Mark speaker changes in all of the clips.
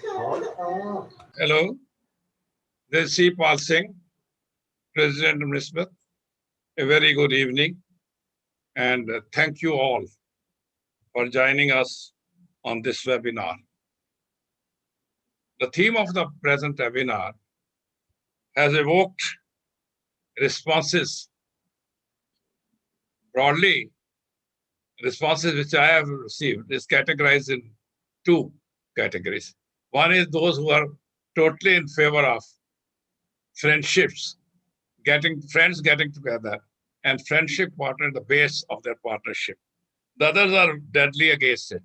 Speaker 1: Hello, this is Sipal Singh, President of Nisbat. A very good evening, and thank you all for joining us on this webinar. The theme of the present webinar has evoked responses, broadly, responses which I have received is categorized in two categories. One is those who are totally in favor of friendships, friends getting together, and friendship partner the base of their partnership. The others are deadly against it.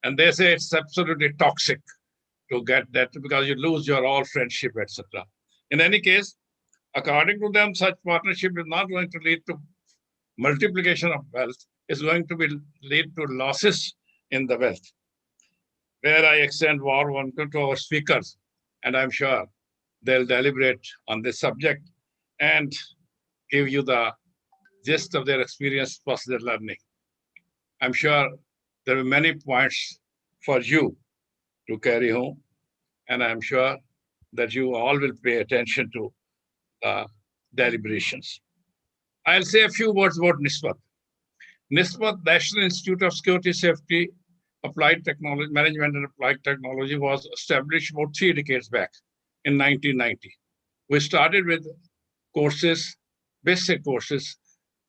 Speaker 1: And they say it's absolutely toxic to get that because you lose your all friendship, etc. In any case, according to them, such partnership is not going to lead to multiplication of wealth. It's going to lead to losses in the wealth. Where I extend warm welcome to our speakers, and I'm sure they'll deliberate on this subject and give you the gist of their experience plus their learning. I'm sure there are many points for you to carry home, and I'm sure that you all will pay attention to the deliberations. I'll say a few words about NISBAT. NISBAT, National Institute of Security Safety, Applied Technology, Management and Applied Technology, was established about 3 decades back in 1990. We started with courses, basic courses,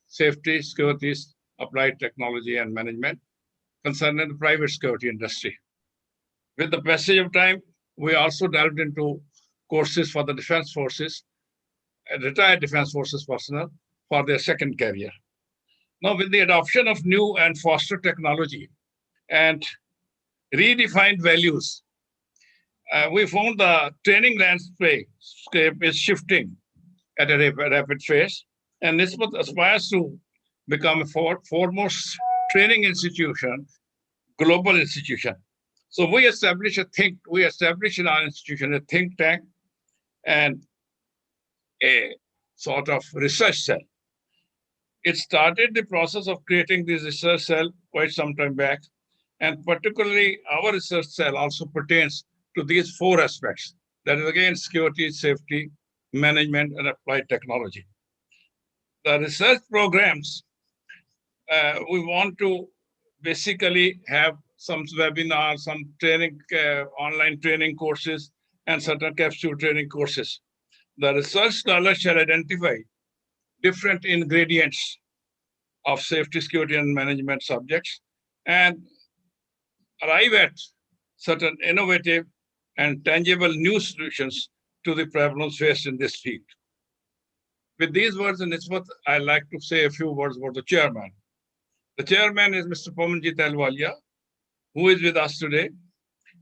Speaker 1: safety, security, applied technology and management concerning the private security industry. With the passage of time, we also delved into courses for the defense forces, retired defense forces personnel for their second career. Now, with the adoption of new and faster technology and redefined values, we found the training landscape is shifting at a rapid pace, and NISBAT aspires to become a foremost training institution, global institution. So we established in our institution a think tank and a sort of research cell. It started the process of creating this research cell quite some time back, and particularly our research cell also pertains to these 4 aspects. That is again security, safety, management, and applied technology. The research programs, we want to basically have some webinars, some training, online training courses, and certain capsule training courses. The research scholars shall identify different ingredients of safety, security, and management subjects and arrive at certain innovative and tangible new solutions to the problems faced in this field. With these words in Nisbat, I'd like to say a few words about the chairman. The chairman is Mr. Pamanjit Ahluwalia, who is with us today.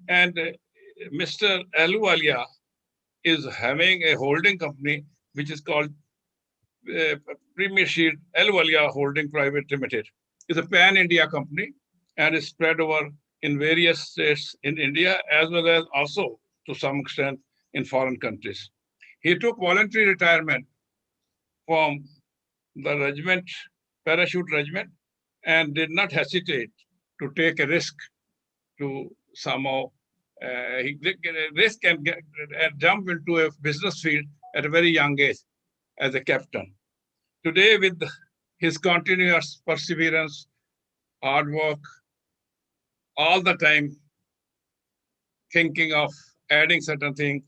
Speaker 1: And Mr. Ahluwalia is having a holding company which is called Premier Shield Ahluwalia Holding Private Limited. It's a pan-India company and is spread over in various states in India as well as also to some extent in foreign countries. He took voluntary retirement from the regiment, parachute regiment, and did not hesitate to take a risk to somehow risk and jump into a business field at a very young age as a captain. Today, with his continuous perseverance, hard work, all the time thinking of adding certain things,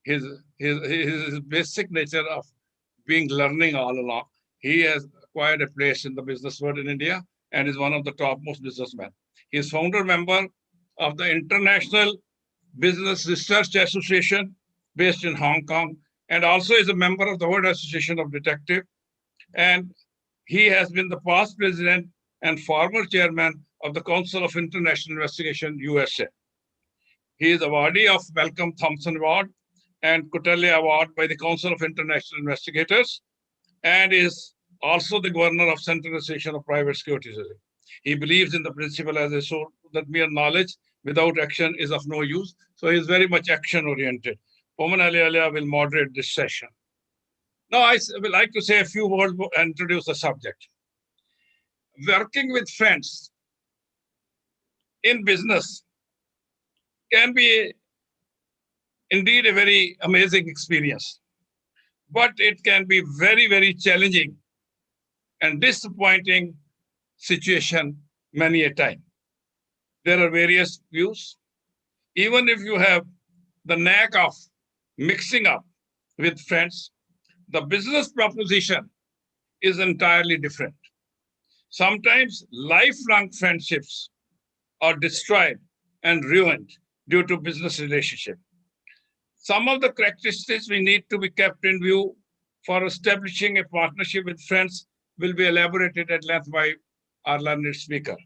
Speaker 1: his basic nature of being learning all along, he has acquired a place in the business world in India and is one of the topmost businessmen. He is founder member of the International Business Research Association based in Hong Kong, and also is a member of the World Association of Detectives. And he has been the past president and former chairman of the Council of International Investigation, USA. He is awardee of Malcolm Thompson Award and Kotelya Award by the Council of International Investigators, and is also the governor of Central Association of Private Security. He believes in the principle as a soul that mere knowledge without action is of no use. So he is very much action-oriented. Poman Ahluwalia will moderate this session. Now I would like to say a few words and introduce the subject. Working with friends in business can be indeed a very amazing experience, but it can be very, very challenging and disappointing situation many a time. There are various views. Even if you have the knack of mixing up with friends, the business proposition is entirely different. Sometimes lifelong friendships are destroyed and ruined due to business relationship. Some of the characteristics we need to be kept in view for establishing a partnership with friends will be elaborated at length by our learned speaker.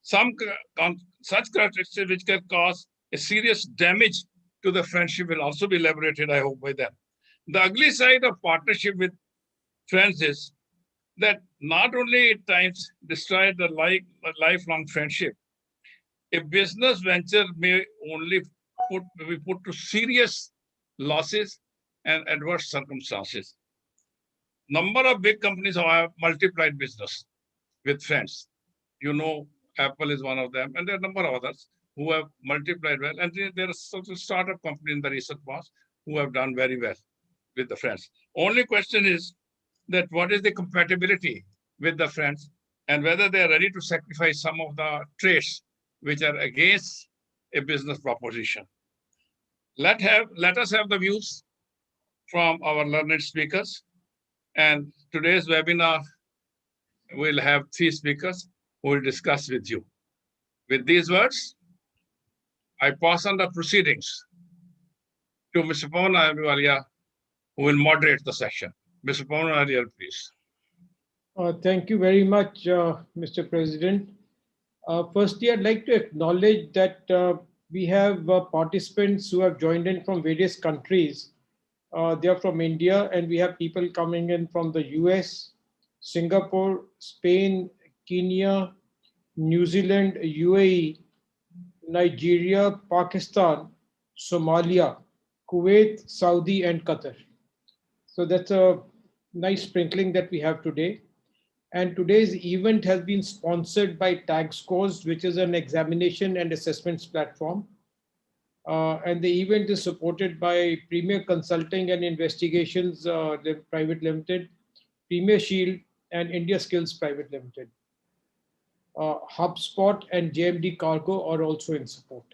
Speaker 1: Such characteristics which can cause a serious damage to the friendship will also be elaborated, I hope, by them. The ugly side of partnership with friends is that not only at times destroy the lifelong friendship, a business venture may only be put to serious losses and adverse circumstances. Number of big companies have multiplied business with friends. You know, Apple is one of them, and there are a number of others who have multiplied well. And there are some startup companies in the recent past who have done very well with the friends. Only question is that what is the compatibility with the friends and whether they are ready to sacrifice some of the traits which are against a business proposition. Let us have the views from our learned speakers. And today's webinar will have 3 speakers who will discuss with you. With these words, I pass on the proceedings to Mr. Pawan Ahluwalia, who will moderate the session. Mr. Pawan Ahluwalia, please.
Speaker 2: Thank you very much, Mr. President. Firstly, I'd like to acknowledge that we have participants who have joined in from various countries. They are from India, and we have people coming in from the US, Singapore, Spain, Kenya, New Zealand, UAE, Nigeria, Pakistan, Somalia, Kuwait, Saudi, and Qatar. So that's a nice sprinkling that we have today. And today's event has been sponsored by Tag Scores, which is an examination and assessments platform. And the event is supported by Premier Consulting and Investigations Private Limited, Premier Shield, and India Skills Private Limited. HubSpot and JMD Cargo are also in support.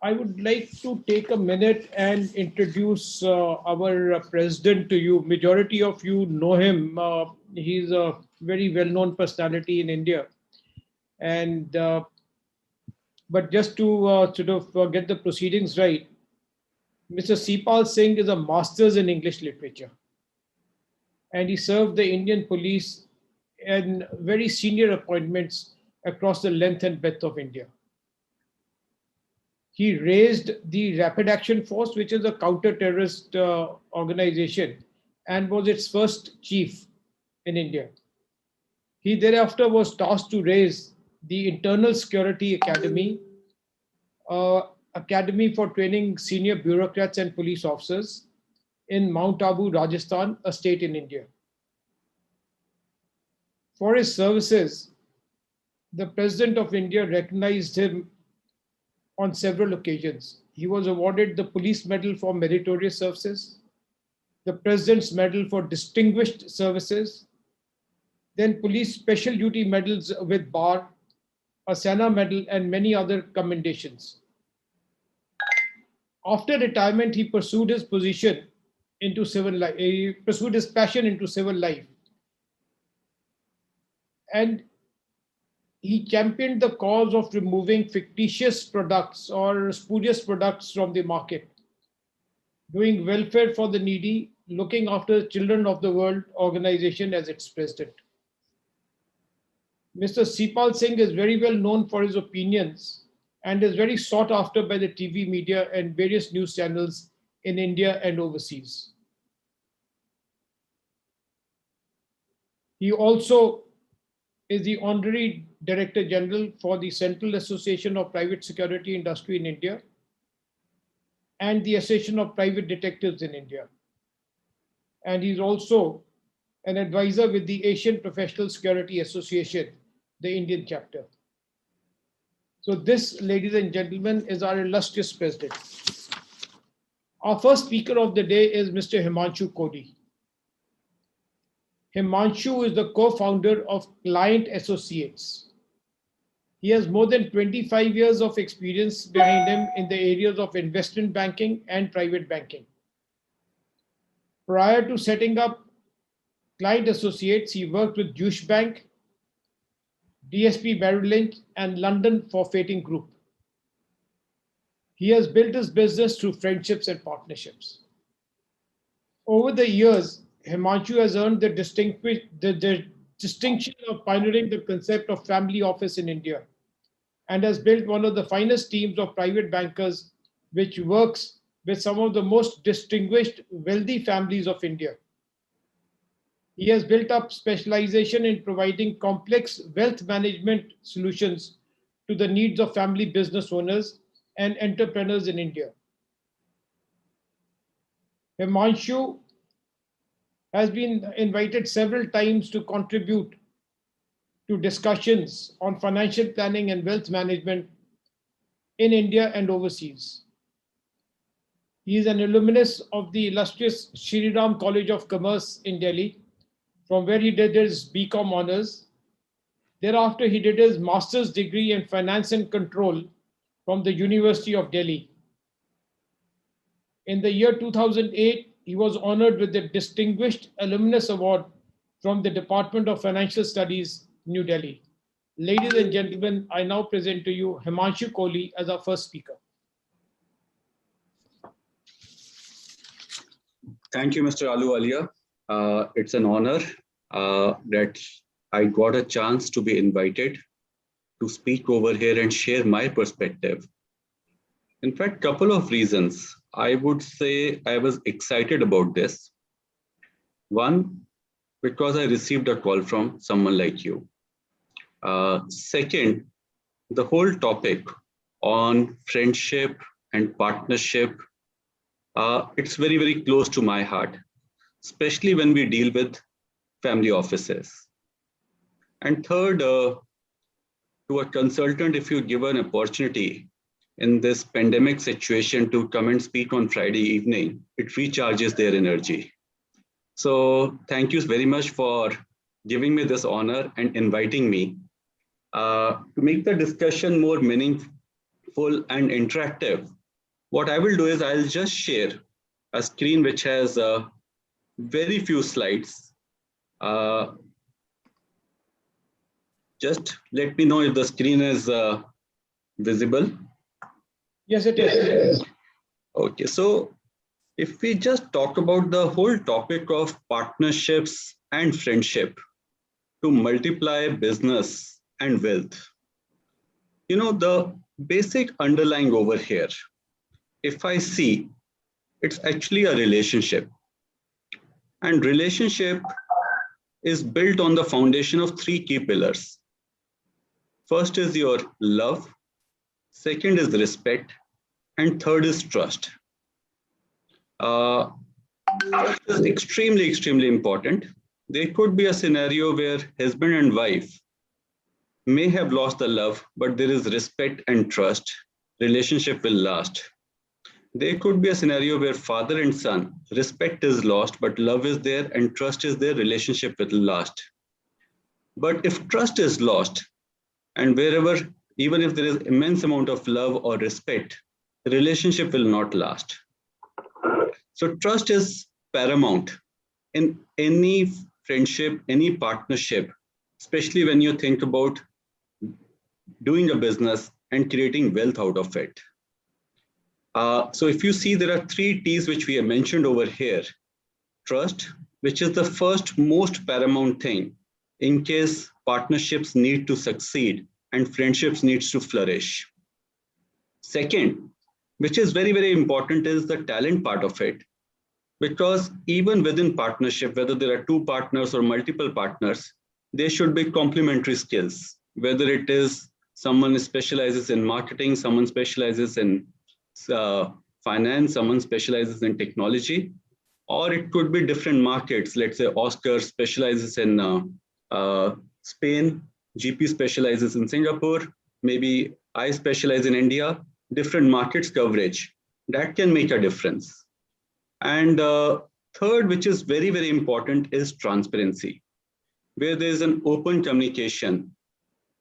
Speaker 2: I would like to take a minute and introduce our president to you. Majority of you know him. He's a very well-known personality in India. And but just to sort of get the proceedings right, Mr. Sipal Singh is a master's in English literature. And he served the Indian police in very senior appointments across the length and breadth of India. He raised the Rapid Action Force, which is a counter-terrorist organization, and was its first chief in India. He thereafter was tasked to raise the Internal Security Academy, academy for training senior bureaucrats and police officers in Mount Abu, Rajasthan, a state in India. For his services, the President of India recognized him on several occasions. He was awarded the Police Medal for Meritorious Services, the President's Medal for Distinguished Services, then Police Special Duty Medals with Bar, a Sena Medal, and many other commendations. After retirement, he pursued his position into civil life. He pursued his passion into civil life. And he championed the cause of removing fictitious products or spurious products from the market, doing welfare for the needy, looking after the Children of the World organization as its president. Mr. Sipal Singh is very well known for his opinions and is very sought after by the TV media and various news channels in India and overseas. He also is the Honorary Director General for the Central Association of Private Security Industry in India and the Association of Private Detectives in India. And he's also an advisor with the Asian Professional Security Association, the Indian chapter. So this, ladies and gentlemen, is our illustrious president. Our first speaker of the day is Mr. Himanshu Kohli. Himanshu is the co-founder of Client Associates. He has more than 25 years of experience behind him in the areas of investment banking and private banking. Prior to setting up Client Associates, he worked with Deutsche Bank, DSP Merrill Lynch, and London Forfeiting Group. He has built his business through friendships and partnerships. Over the years, Himanshu has earned the distinction of pioneering the concept of family office in India and has built one of the finest teams of private bankers, which works with some of the most distinguished wealthy families of India. He has built up specialization in providing complex wealth management solutions to the needs of family business owners and entrepreneurs in India. Himanshu has been invited several times to contribute to discussions on financial planning and wealth management in India and overseas. He is an alumnus of the illustrious Shri Ram College of Commerce in Delhi, from where he did his BCom honors. Thereafter, he did his master's degree in finance and control from the University of Delhi. In the year 2008, he was honored with the Distinguished Alumnus Award from the Department of Financial Studies, New Delhi. Ladies and gentlemen, I now present to you Himanshu Kohli as our first speaker.
Speaker 3: Thank you, Mr. Ahluwalia. It's an honor that I got a chance to be invited to speak over here and share my perspective. In fact, couple of reasons. I would say I was excited about this. One, because I received a call from someone like you. Second, the whole topic on friendship and partnership, it's very, very close to my heart, especially when we deal with family offices. And third, to a consultant, if you give an opportunity in this pandemic situation to come and speak on Friday evening, it recharges their energy. So thank you very much for giving me this honor and inviting me. To make the discussion more meaningful and interactive, what I will do is I'll just share a screen which has very few slides. Just let me know if the screen is visible.
Speaker 2: Yes, it is.
Speaker 3: Okay, so if we just talk about the whole topic of partnerships and friendship to multiply business and wealth, you know, the basic underlying over here, if I see, it's actually a relationship. And relationship is built on the foundation of three key pillars. First is your love, second is respect, and third is trust. Trust is extremely, extremely important. There could be a scenario where husband and wife may have lost the love, but there is respect and trust, relationship will last. There could be a scenario where father and son, respect is lost, but love is there and trust is there, relationship will last. But if trust is lost, and wherever, even if there is immense amount of love or respect, the relationship will not last. So trust is paramount in any friendship, any partnership, especially when you think about doing a business and creating wealth out of it. So if you see, there are three T's which we have mentioned over here. Trust, which is the first most paramount thing in case partnerships need to succeed and friendships needs to flourish. Second, which is very, very important, is the talent part of it. Because even within partnership, whether there are two partners or multiple partners, there should be complementary skills, whether it is someone specializes in marketing, someone specializes in finance, someone specializes in technology, or it could be different markets. Let's say Oscar specializes in Spain, GP specializes in Singapore, maybe I specialize in India, different markets coverage, that can make a difference. And third, which is very, very important, is transparency, where there is an open communication,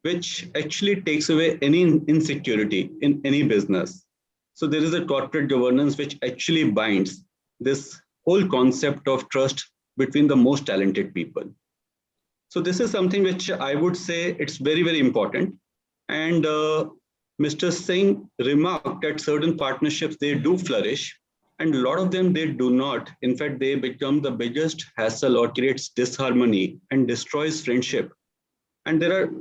Speaker 3: which actually takes away any insecurity in any business. So there is a corporate governance which actually binds this whole concept of trust between the most talented people. So this is something which I would say it's very, very important. And Mr. Singh remarked that certain partnerships, they do flourish, and a lot of them, they do not. In fact, they become the biggest hassle or creates disharmony and destroys friendship. And there are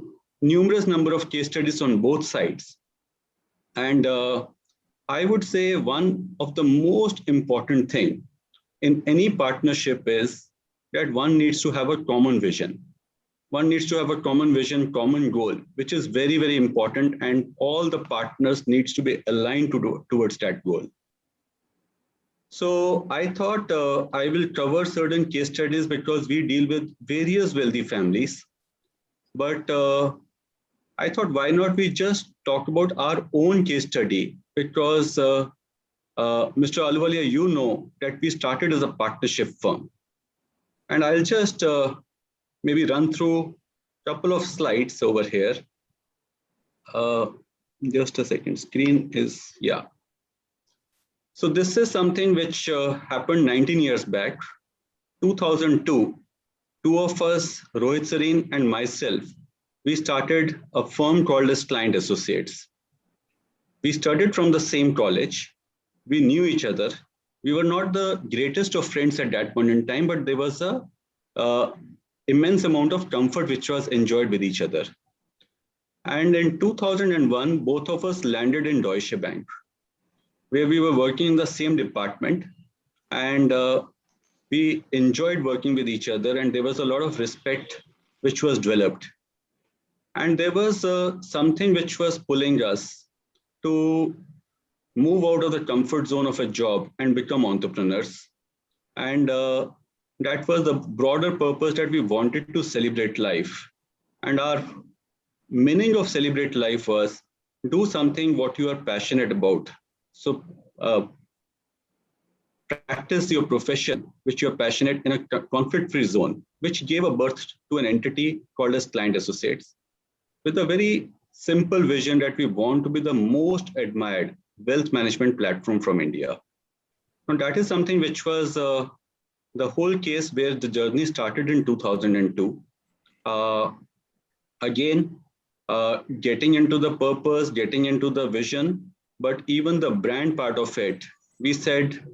Speaker 3: numerous number of case studies on both sides. And I would say one of the most important thing in any partnership is that one needs to have a common vision. One needs to have a common vision, common goal, which is very, very important. And all the partners needs to be aligned towards that goal. So I thought I will cover certain case studies because we deal with various wealthy families. But I thought, why not we just talk about our own case study? Because Mr. Ahluwalia, you know that we started as a partnership firm. And I'll just maybe run through a couple of slides over here. Just a second, screen is, yeah. So this is something which happened 19 years back, 2002. Two of us, Rohit Sareen and myself, we started a firm called as Client Associates. We studied from the same college. We knew each other. We were not the greatest of friends at that point in time, but there was a immense amount of comfort which was enjoyed with each other. And in 2001, both of us landed in Deutsche Bank, where we were working in the same department. And we enjoyed working with each other, and there was a lot of respect which was developed. And there was something which was pulling us to move out of the comfort zone of a job and become entrepreneurs. And that was the broader purpose, that we wanted to celebrate life. And our meaning of celebrate life was do something what you are passionate about. So practice your profession, which you're passionate in a conflict-free zone, which gave a birth to an entity called as Client Associates, with a very simple vision that we want to be the most admired wealth management platform from India. And that is something which was the whole case where the journey started in 2002. Again, getting into the purpose, getting into the vision, but even the brand part of it, we said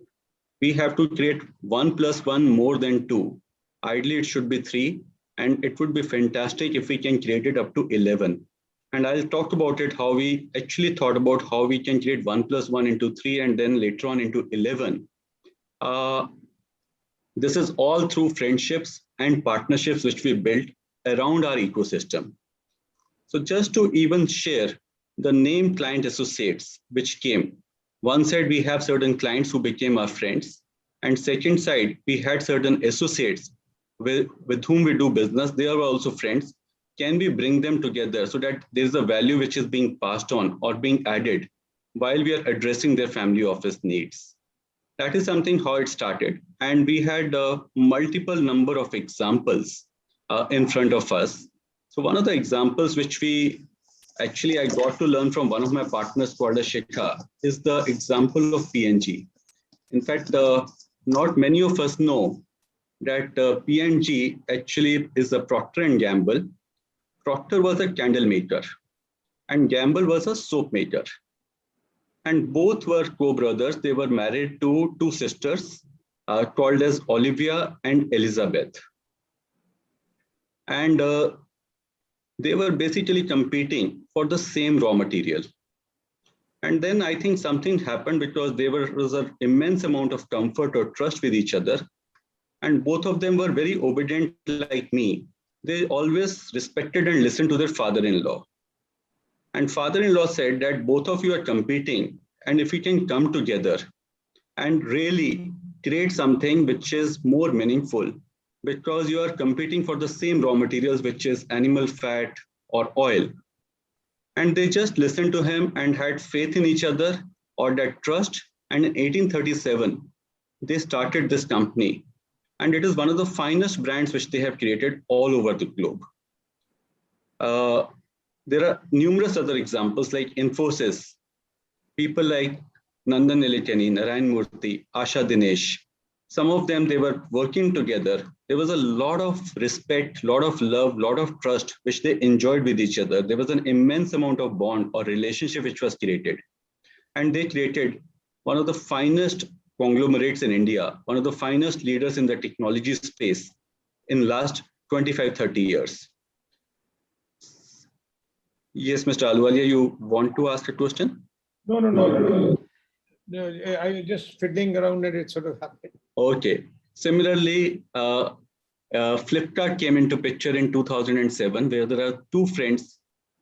Speaker 3: we have to create 1 + 1 more than 2. Ideally, it should be 3, and it would be fantastic if we can create it up to 11. And I'll talk about it, how we actually thought about how we can create 1 + 1 into 3 and then later on into 11. This is all through friendships and partnerships which we built around our ecosystem. So just to even share the name Client Associates, which came, one side we have certain clients who became our friends, and second side we had certain associates with whom we do business. They are also friends. Can we bring them together so that there's a value which is being passed on or being added while we are addressing their family office needs? That is something how it started. And we had a multiple number of examples in front of us. So one of the examples which I got to learn from one of my partners called Shikha is the example of P&G. In fact, not many of us know that P&G actually is a Procter & Gamble. Procter was a candle maker and Gamble was a soap maker. And both were co-brothers. They were married to two sisters called as Olivia and Elizabeth. And they were basically competing for the same raw material. And then I think something happened because there was an immense amount of comfort or trust with each other. And both of them were very obedient like me. They always respected and listened to their father-in-law. And father-in-law said that both of you are competing, and if you can come together and really create something which is more meaningful, because you are competing for the same raw materials, which is animal fat or oil. And they just listened to him and had faith in each other or that trust. And in 1837, they started this company. And it is one of the finest brands which they have created all over the globe. There are numerous other examples like Infosys, people like Nandan Nilekani, Narayan Murthy, Asha Dinesh. Some of them, they were working together. There was a lot of respect, lot of love, lot of trust, which they enjoyed with each other. There was an immense amount of bond or relationship which was created. And they created one of the finest conglomerates in India, one of the finest leaders in the technology space in last 25, 30 years. Yes, Mr. Ahluwalia, you want to ask a question?
Speaker 2: No. I was just fiddling around and it sort of happened.
Speaker 3: Okay. Similarly, Flipkart came into picture in 2007, where there are two friends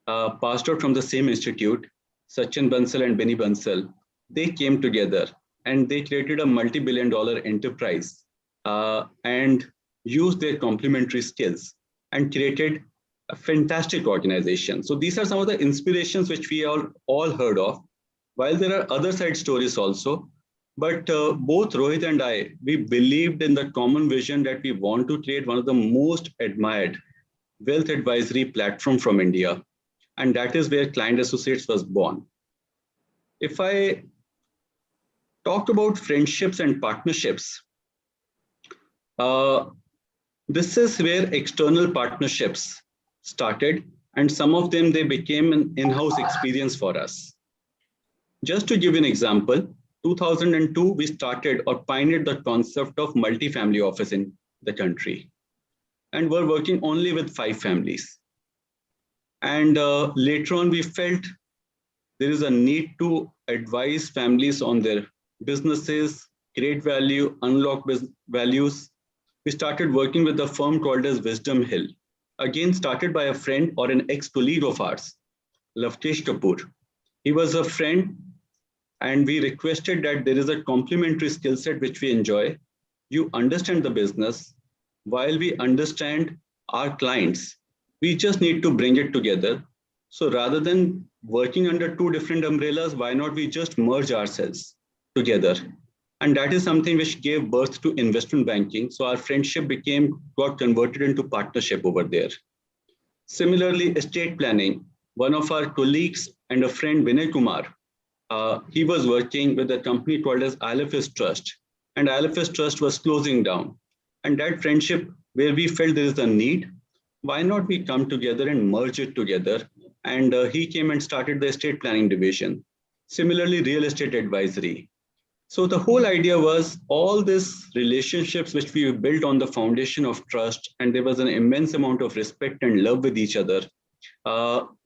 Speaker 3: passed out from the same institute, Sachin Bansal and Benny Bansal. They came together and they created a multi-billion-dollar enterprise and used their complementary skills and created a fantastic organization. So these are some of the inspirations which we all heard of. While there are other side stories also, but both Rohit and I, we believed in the common vision that we want to create one of the most admired wealth advisory platform from India. And that is where Client Associates was born. If I talk about friendships and partnerships, this is where external partnerships started, and some of them, they became an in-house experience for us. Just to give you an example, 2002, we started or pioneered the concept of multi-family office in the country. And we're working only with 5 families. And later on, we felt there is a need to advise families on their businesses, create value, unlock values. We started working with a firm called as Wisdom Hill, again started by a friend or an ex-colleague of ours, Lavkesh Kapoor. He was a friend, and we requested that there is a complementary skill set which we enjoy. You understand the business while we understand our clients. We just need to bring it together. So rather than working under 2 different umbrellas, why not we just merge ourselves together? And that is something which gave birth to investment banking. So our friendship got converted into partnership over there. Similarly, estate planning. One of our colleagues and a friend, Vinay Kumar, he was working with a company called as ILFS Trust, and ILFS Trust was closing down. And that friendship, where we felt there is a need, why not we come together and merge it together? And he came and started the estate planning division. Similarly, real estate advisory. So the whole idea was all these relationships which we built on the foundation of trust, and there was an immense amount of respect and love with each other.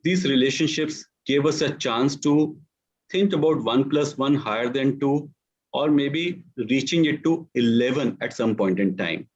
Speaker 3: These relationships gave us a chance to think about 1 + 1 higher than 2, or maybe reaching it to 11 at some point in time.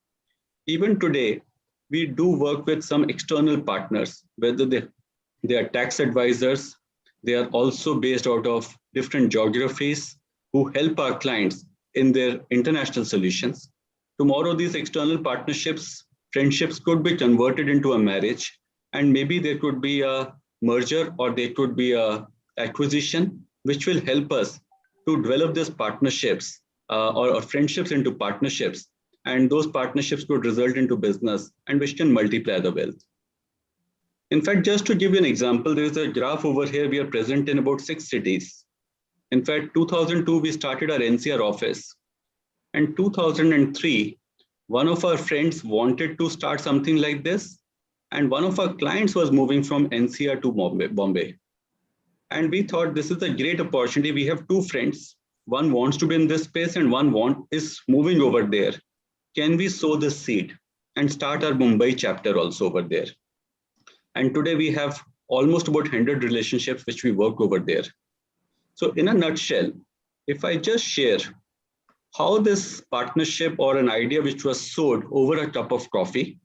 Speaker 3: Even today, we do work with some external partners, whether they are tax advisors, they are also based out of different geographies, who help our clients in their international solutions. Tomorrow, these external partnerships, friendships could be converted into a marriage, and maybe there could be a merger or there could be a acquisition, which will help us to develop these partnerships or friendships into partnerships. And those partnerships could result into business and which can multiply the wealth. In fact, just to give you an example, there is a graph over here. We are present in about 6 cities. In fact, 2002, we started our NCR office. And 2003, one of our friends wanted to start something like this. And one of our clients was moving from NCR to Bombay. And we thought this is a great opportunity. We have 2 friends. One wants to be in this space and one is moving over there. Can we sow the seed and start our Mumbai chapter also over there? And today we have almost about 100 relationships which we work over there. So in a nutshell, if I just share how this partnership or an idea which was sowed over a cup of coffee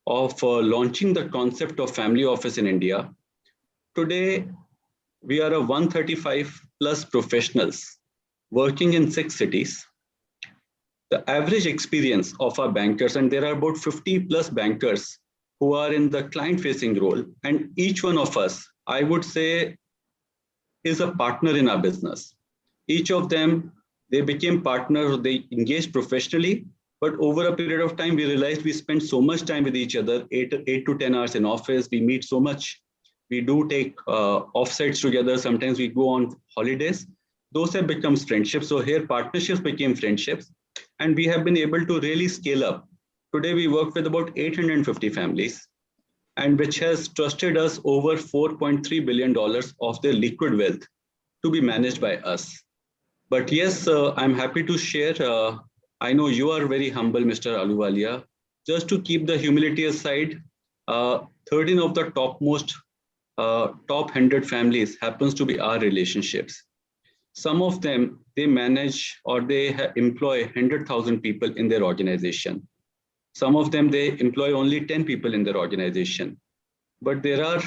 Speaker 3: of launching the concept of family office in India, today we are a 135 plus professionals working in 6 cities. The average experience of our bankers, and there are about 50 plus bankers who are in the client facing role, and each one of us I would say, is a partner in our business. Each of them, they became partners, they engaged professionally, but over a period of time, we realized we spend so much time with each other, 8 to 10 hours in office, we meet so much. We do take offsites together. Sometimes we go on holidays. Those have become friendships. So here partnerships became friendships, and we have been able to really scale up. Today, we work with about 850 families, and which has trusted us over $4.3 billion of their liquid wealth to be managed by us. But yes, I'm happy to share. I know you are very humble, Mr. Aluwalia. Just to keep the humility aside, 13 of the top 100 families happens to be our relationships. Some of them, they manage or they employ 100,000 people in their organization. Some of them, they employ only 10 people in their organization. But there's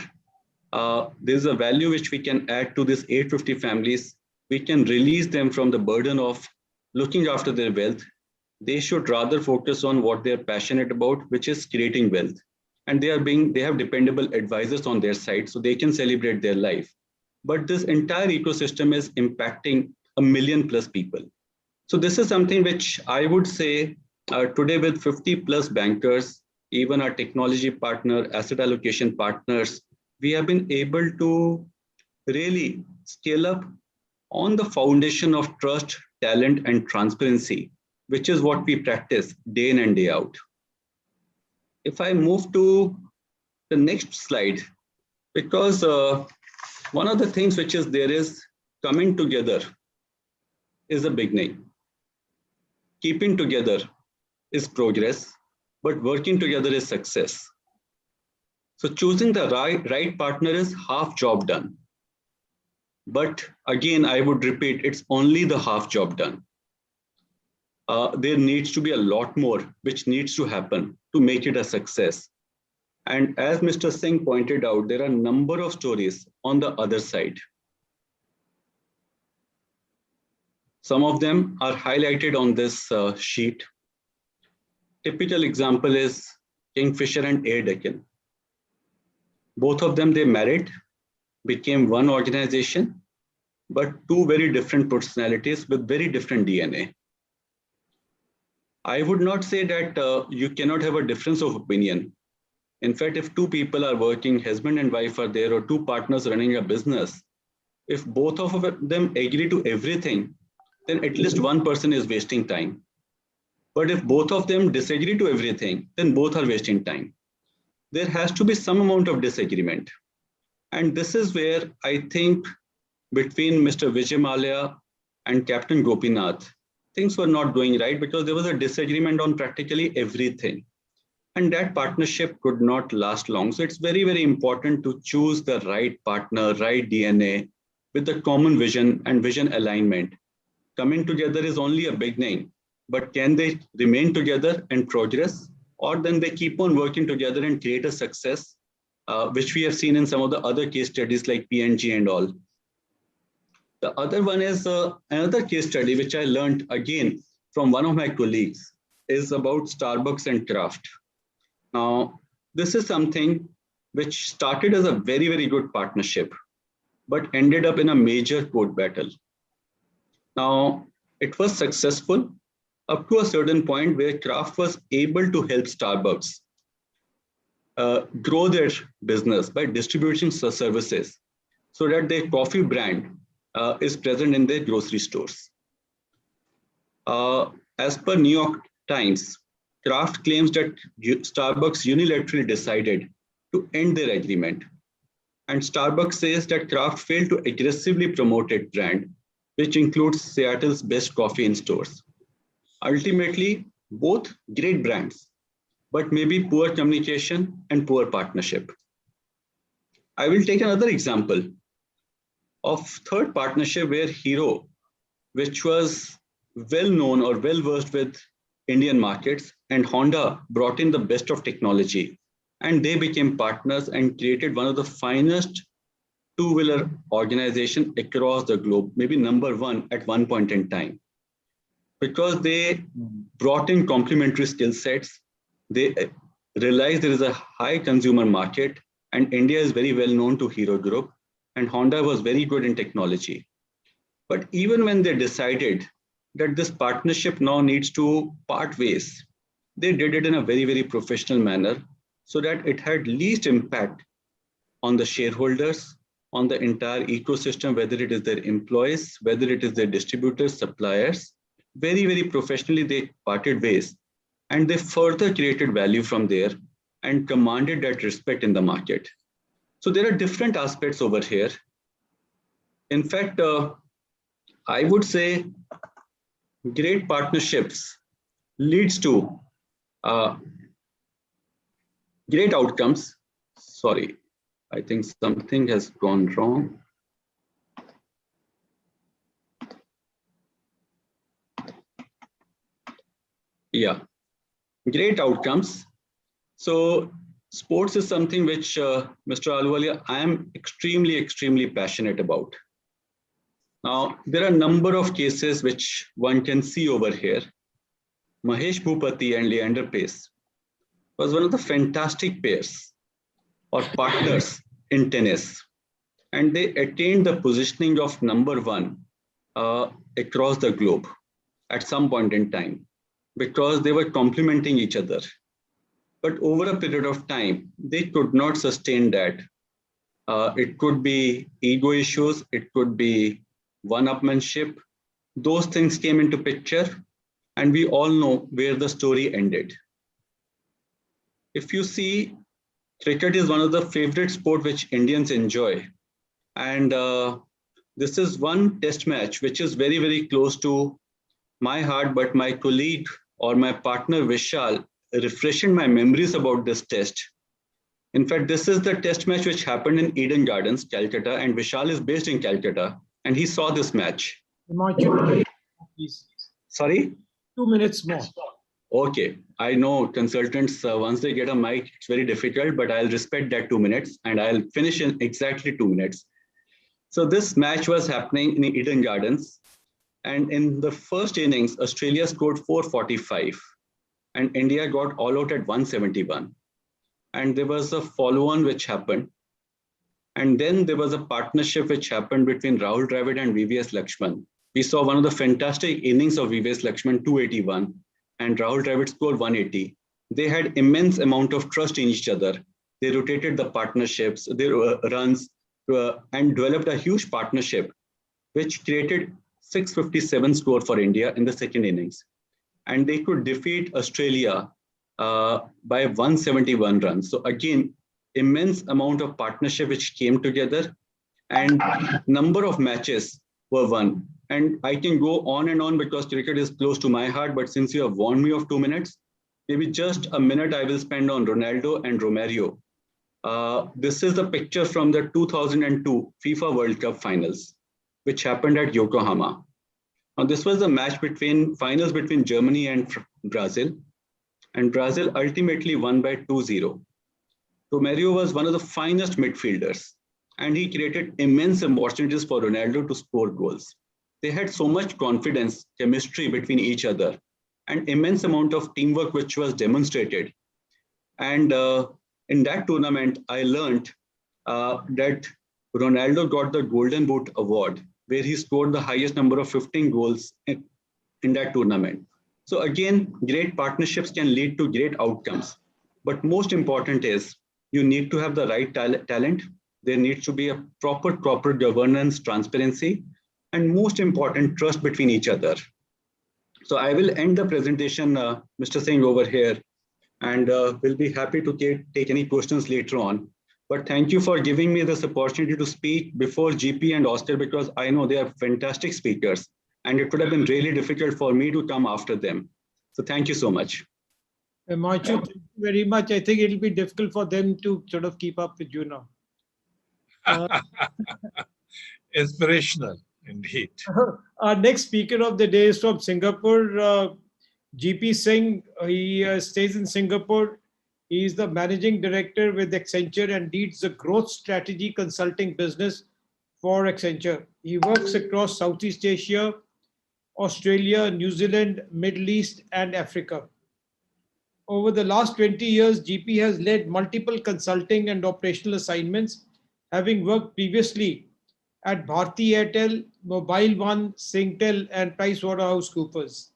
Speaker 3: a value which we can add to this 850 families. We can release them from the burden of looking after their wealth. They should rather focus on what they're passionate about, which is creating wealth. And they have dependable advisors on their side, so they can celebrate their life. But this entire ecosystem is impacting 1 million plus people. So this is something which I would say today with 50 plus bankers, even our technology partner, asset allocation partners, we have been able to really scale up on the foundation of trust, talent, and transparency, which is what we practice day in and day out. If I move to the next slide, because one of the things which is there is coming together is a beginning. Keeping together is progress, but working together is success. So choosing the right partner is half job done. But again, I would repeat, it's only the half job done. There needs to be a lot more which needs to happen to make it a success. And as Mr. Singh pointed out, there are a number of stories on the other side. Some of them are highlighted on this sheet. Typical example is Kingfisher and Air Deccan. Both of them, they married, became one organization, but two very different personalities with very different DNA. I would not say that you cannot have a difference of opinion. In fact, if two people are working, husband and wife are there, or two partners running a business, if both of them agree to everything, then at least one person is wasting time. But if both of them disagree to everything, then both are wasting time. There has to be some amount of disagreement. And this is where I think between Mr. Vijay Mallya and Captain Gopinath, things were not going right because there was a disagreement on practically everything. And that partnership could not last long. So it's very, very important to choose the right partner, right DNA with the common vision and vision alignment. Coming together is only a beginning, but can they remain together and progress? Or then they keep on working together and create a success, which we have seen in some of the other case studies like PNG and all. The other one is another case study, which I learned again from one of my colleagues, is about Starbucks and Kraft. Now, this is something which started as a very, very good partnership, but ended up in a major court battle. Now, it was successful up to a certain point where Kraft was able to help Starbucks grow their business by distributing services so that their coffee brand is present in their grocery stores. As per New York Times, Kraft claims that Starbucks unilaterally decided to end their agreement. And Starbucks says that Kraft failed to aggressively promote its brand, which includes Seattle's best coffee in stores. Ultimately, both great brands, but maybe poor communication and poor partnership. I will take another example of third partnership where Hero, which was well known or well versed with Indian markets, and Honda brought in the best of technology, and they became partners and created one of the finest two-wheeler organization across the globe, maybe number one at one point in time, because they brought in complementary skill sets. They realized there is a high consumer market, And India is very well known to Hero Group, and Honda was very good in technology. But even when they decided that this partnership now needs to part ways, they did it in a very, very professional manner so that it had least impact on the shareholders, on the entire ecosystem, whether it is their employees, whether it is their distributors, suppliers. Very, very professionally, they parted ways, and they further created value from there and commanded that respect in the market. So there are different aspects over here. In fact, I would say great partnerships leads to great outcomes. Sorry, I think something has gone wrong. Yeah, great outcomes. So sports is something which, Mr. Ahluwalia, I am extremely, extremely passionate about. Now, there are a number of cases which one can see over here. Mahesh Bhupati and Leander Pace was one of the fantastic pairs or partners in tennis. And they attained the positioning of number one across the globe at some point in time because they were complementing each other. But over a period of time, they could not sustain that. It could be ego issues, it could be one-upmanship. Those things came into picture, and we all know where the story ended. If you see, cricket is one of the favorite sport which Indians enjoy. And this is one test match which is very, very close to my heart, but my colleague or my partner Vishal refreshing my memories about this test. In fact, this is the test match which happened in Eden Gardens, Calcutta, and Vishal is based in Calcutta, and he saw this match. Sorry?
Speaker 2: 2 minutes more.
Speaker 3: Okay, I know consultants, once they get a mic, it's very difficult, but I'll respect that 2 minutes and I'll finish in exactly 2 minutes. So this match was happening in Eden Gardens. And in the first innings, Australia scored 445 and India got all out at 171. And there was a follow-on which happened. And then there was a partnership which happened between Rahul Dravid and VVS Lakshman. We saw one of the fantastic innings of VVS Lakshman, 281, and Rahul Dravid scored 180. They had immense amount of trust in each other. They rotated the partnerships, their runs, and developed a huge partnership, which created 657 score for India in the second innings. And they could defeat Australia by 171 runs. So again, immense amount of partnership which came together, and number of matches were won. And I can go on and on because cricket is close to my heart, but since you have warned me of 2 minutes, maybe just a minute I will spend on Ronaldo and Romario. This is the picture from the 2002 FIFA World Cup finals, which happened at Yokohama. Now, this was the match finals between Germany and Brazil, and Brazil ultimately won by 2-0. Romario was one of the finest midfielders, and he created immense opportunities for Ronaldo to score goals. They had so much confidence, chemistry between each other, and immense amount of teamwork which was demonstrated. And in that tournament, I learned that Ronaldo got the Golden Boot Award, where he scored the highest number of 15 goals in that tournament. So again, great partnerships can lead to great outcomes. But most important is you need to have the right talent. There needs to be a proper governance, transparency, and most important, trust between each other. So I will end the presentation, Mr. Singh, over here, and we'll be happy to take any questions later on. But thank you for giving me this opportunity to speak before GP and Oscar, because I know they are fantastic speakers, and it would have been really difficult for me to come after them. So thank you so much.
Speaker 2: Machu, thank you very much. I think it'll be difficult for them to sort of keep up with you now.
Speaker 1: Inspirational, indeed.
Speaker 2: Our next speaker of the day is from Singapore, GP Singh. He stays in Singapore. He is the managing director with Accenture and leads the growth strategy consulting business for Accenture. He works across Southeast Asia, Australia, New Zealand, Middle East, and Africa. Over the last 20 years, GP has led multiple consulting and operational assignments, having worked previously at Bharti Airtel, Mobile One, Singtel, and PricewaterhouseCoopers.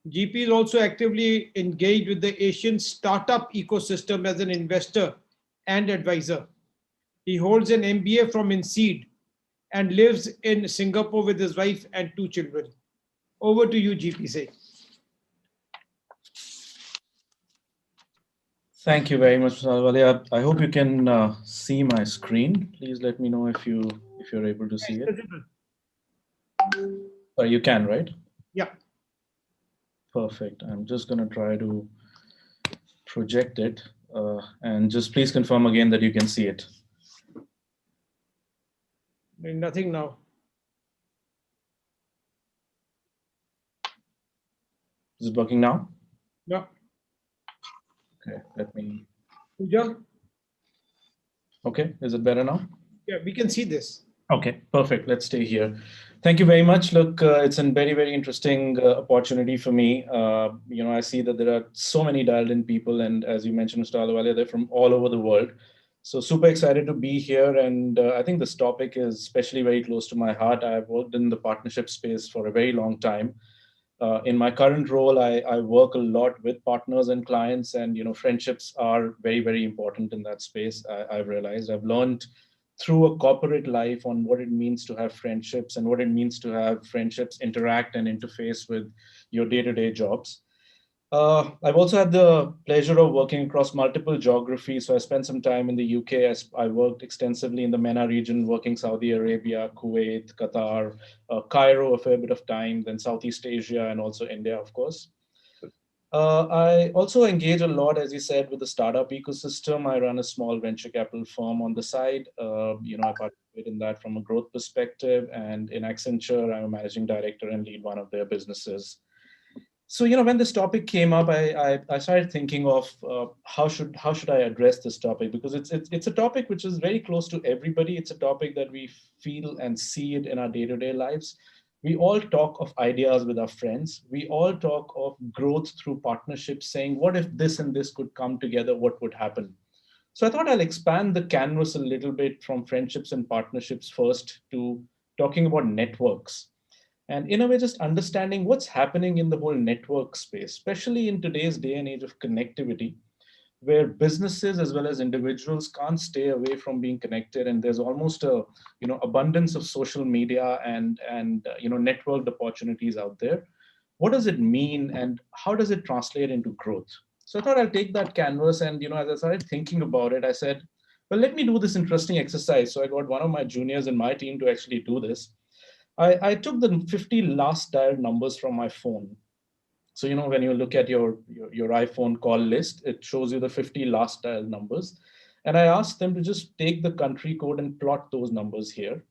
Speaker 2: GP is also actively engaged with the Asian startup ecosystem as an investor and advisor. He holds an MBA from INSEAD and lives in Singapore with his wife and 2 children. Over to you, GP Singh.
Speaker 4: Thank you very much, Mr. Alwale. I hope you can see my screen. Please let me know if you're able to see it. You can, right?
Speaker 2: Yeah.
Speaker 4: Perfect. I'm just going to try to project it, and just please confirm again that you can see it.
Speaker 2: Nothing now.
Speaker 4: Is it working now?
Speaker 2: Yeah.
Speaker 4: Okay, let me.
Speaker 2: Pooja?
Speaker 4: Okay, is it better now?
Speaker 2: Yeah, we can see this.
Speaker 4: Okay, perfect. Let's stay here. Thank you very much. Look, it's a very, very interesting opportunity for me. I see that there are so many dialed in people, and as you mentioned, Mr. Alwale, they're from all over the world. So super excited to be here. And I think this topic is especially very close to my heart. I've worked in the partnership space for a very long time. In my current role, I work a lot with partners and clients, and friendships are very, very important in that space. I've realized I've learned through a corporate life on what it means to have friendships and what it means to have friendships interact and interface with your day-to-day jobs. I've also had the pleasure of working across multiple geographies. So I spent some time in the UK. I worked extensively in the MENA region, working Saudi Arabia, Kuwait, Qatar, Cairo a fair bit of time, then Southeast Asia, and also India, of course. I also engage a lot, as you said, with the startup ecosystem. I run a small venture capital firm on the side. I participate in that from a growth perspective. And in Accenture, I'm a managing director and lead one of their businesses. So, when this topic came up, I started thinking of how should I address this topic, because it's a topic which is very close to everybody. It's a topic that we feel and see it in our day-to-day lives. We all talk of ideas with our friends. We all talk of growth through partnerships, saying, what if this and this could come together? What would happen? So I thought I'll expand the canvas a little bit from friendships and partnerships first to talking about networks. And in a way, just understanding what's happening in the whole network space, especially in today's day and age of connectivity, where businesses as well as individuals can't stay away from being connected, and there's almost a abundance of social media and networked opportunities out there. What does it mean, and how does it translate into growth? So I thought I'll take that canvas, and as I started thinking about it, I said, well, let me do this interesting exercise. So I got one of my juniors in my team to actually do this. I took the 50 last dialed numbers from my phone. So, when you look at your iPhone call list, it shows you the 50 last dialed numbers. And I asked them to just take the country code and plot those numbers here.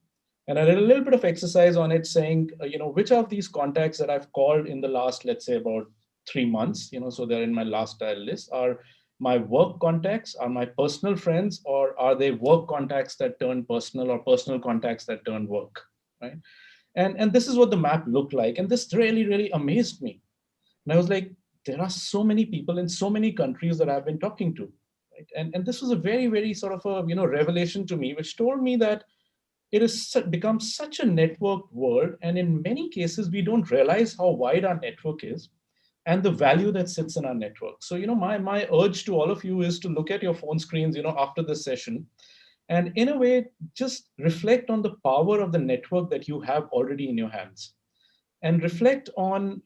Speaker 4: And I did a little bit of exercise on it saying, which of these contacts that I've called in the last, let's say about 3 months, so they're in my last dial list, are my work contacts, are my personal friends, or are they work contacts that turn personal, or personal contacts that turn work, right? And this is what the map looked like. And this really, really amazed me. And I was like, there are so many people in so many countries that I've been talking to. Right? And this was a very, very sort of a revelation to me, which told me that it has become such a networked world. And in many cases, we don't realize how wide our network is and the value that sits in our network. So, my urge to all of you is to look at your phone screens, after this session, and in a way, just reflect on the power of the network that you have already in your hands, and reflect on,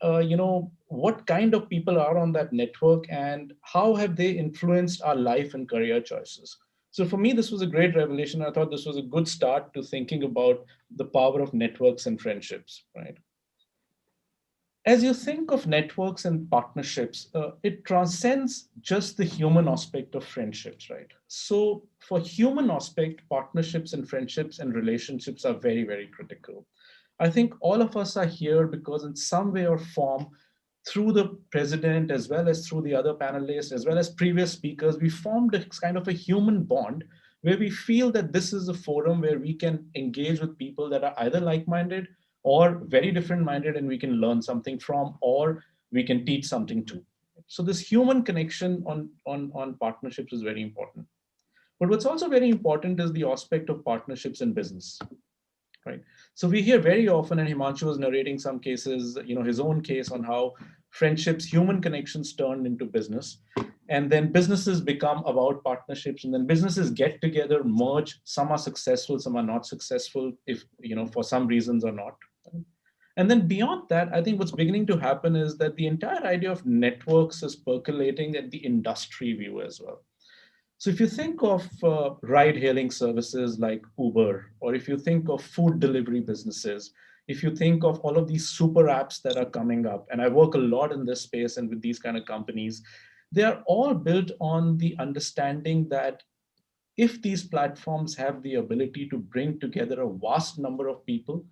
Speaker 4: what kind of people are on that network and how have they influenced our life and career choices. So for me, this was a great revelation. I thought this was a good start to thinking about the power of networks and friendships, right? As you think of networks and partnerships, it transcends just the human aspect of friendships, right? So for human aspect, partnerships and friendships and relationships are very, very critical. I think all of us are here because in some way or form, through the president, as well as through the other panelists, as well as previous speakers, we formed a kind of a human bond where we feel that this is a forum where we can engage with people that are either like-minded or very different minded, and we can learn something from, or we can teach something to. So this human connection on partnerships is very important. But what's also very important is the aspect of partnerships in business, right? So we hear very often, and Himanshu was narrating some cases, his own case on how friendships, human connections turned into business. And then businesses become about partnerships, and then businesses get together, merge. Some are successful, some are not successful, if, for some reasons or not. And then beyond that, I think what's beginning to happen is that the entire idea of networks is percolating at the industry view as well. So if you think of ride-hailing services like Uber, or if you think of food delivery businesses, if you think of all of these super apps that are coming up, and I work a lot in this space and with these kind of companies, they are all built on the understanding that if these platforms have the ability to bring together a vast number of people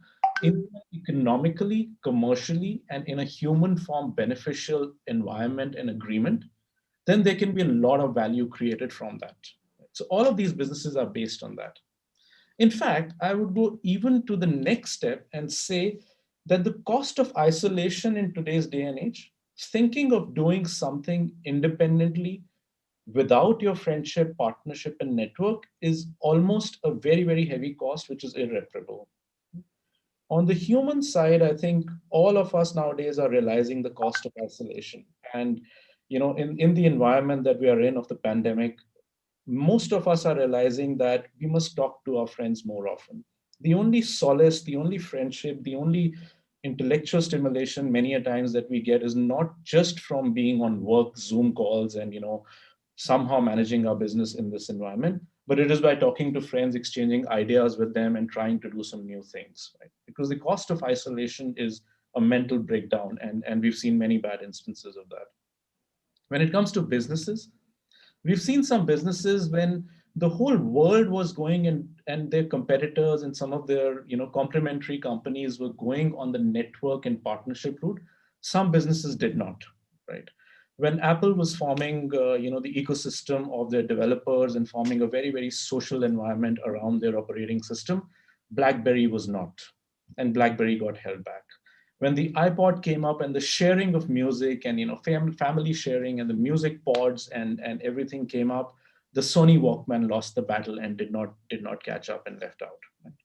Speaker 4: in economically, commercially, and in a human form beneficial environment and agreement, then there can be a lot of value created from that. So all of these businesses are based on that. In fact, I would go even to the next step and say that the cost of isolation in today's day and age, thinking of doing something independently without your friendship, partnership, and network is almost a very, very heavy cost, which is irreparable. On the human side, I think all of us nowadays are realizing the cost of isolation. And in the environment that we are in of the pandemic, most of us are realizing that we must talk to our friends more often. The only solace, the only friendship, the only intellectual stimulation many a times that we get is not just from being on work Zoom calls and somehow managing our business in this environment, but it is by talking to friends, exchanging ideas with them, and trying to do some new things, right? Because the cost of isolation is a mental breakdown, and we've seen many bad instances of that. When it comes to businesses, we've seen some businesses when the whole world was going and their competitors and some of their complementary companies were going on the network and partnership route. Some businesses did not, right? When Apple was forming the ecosystem of their developers and forming a very, very social environment around their operating system, BlackBerry was not, and BlackBerry got held back. When the iPod came up and the sharing of music and family sharing and the music pods and everything came up, the Sony Walkman lost the battle and did not catch up and left out. Right?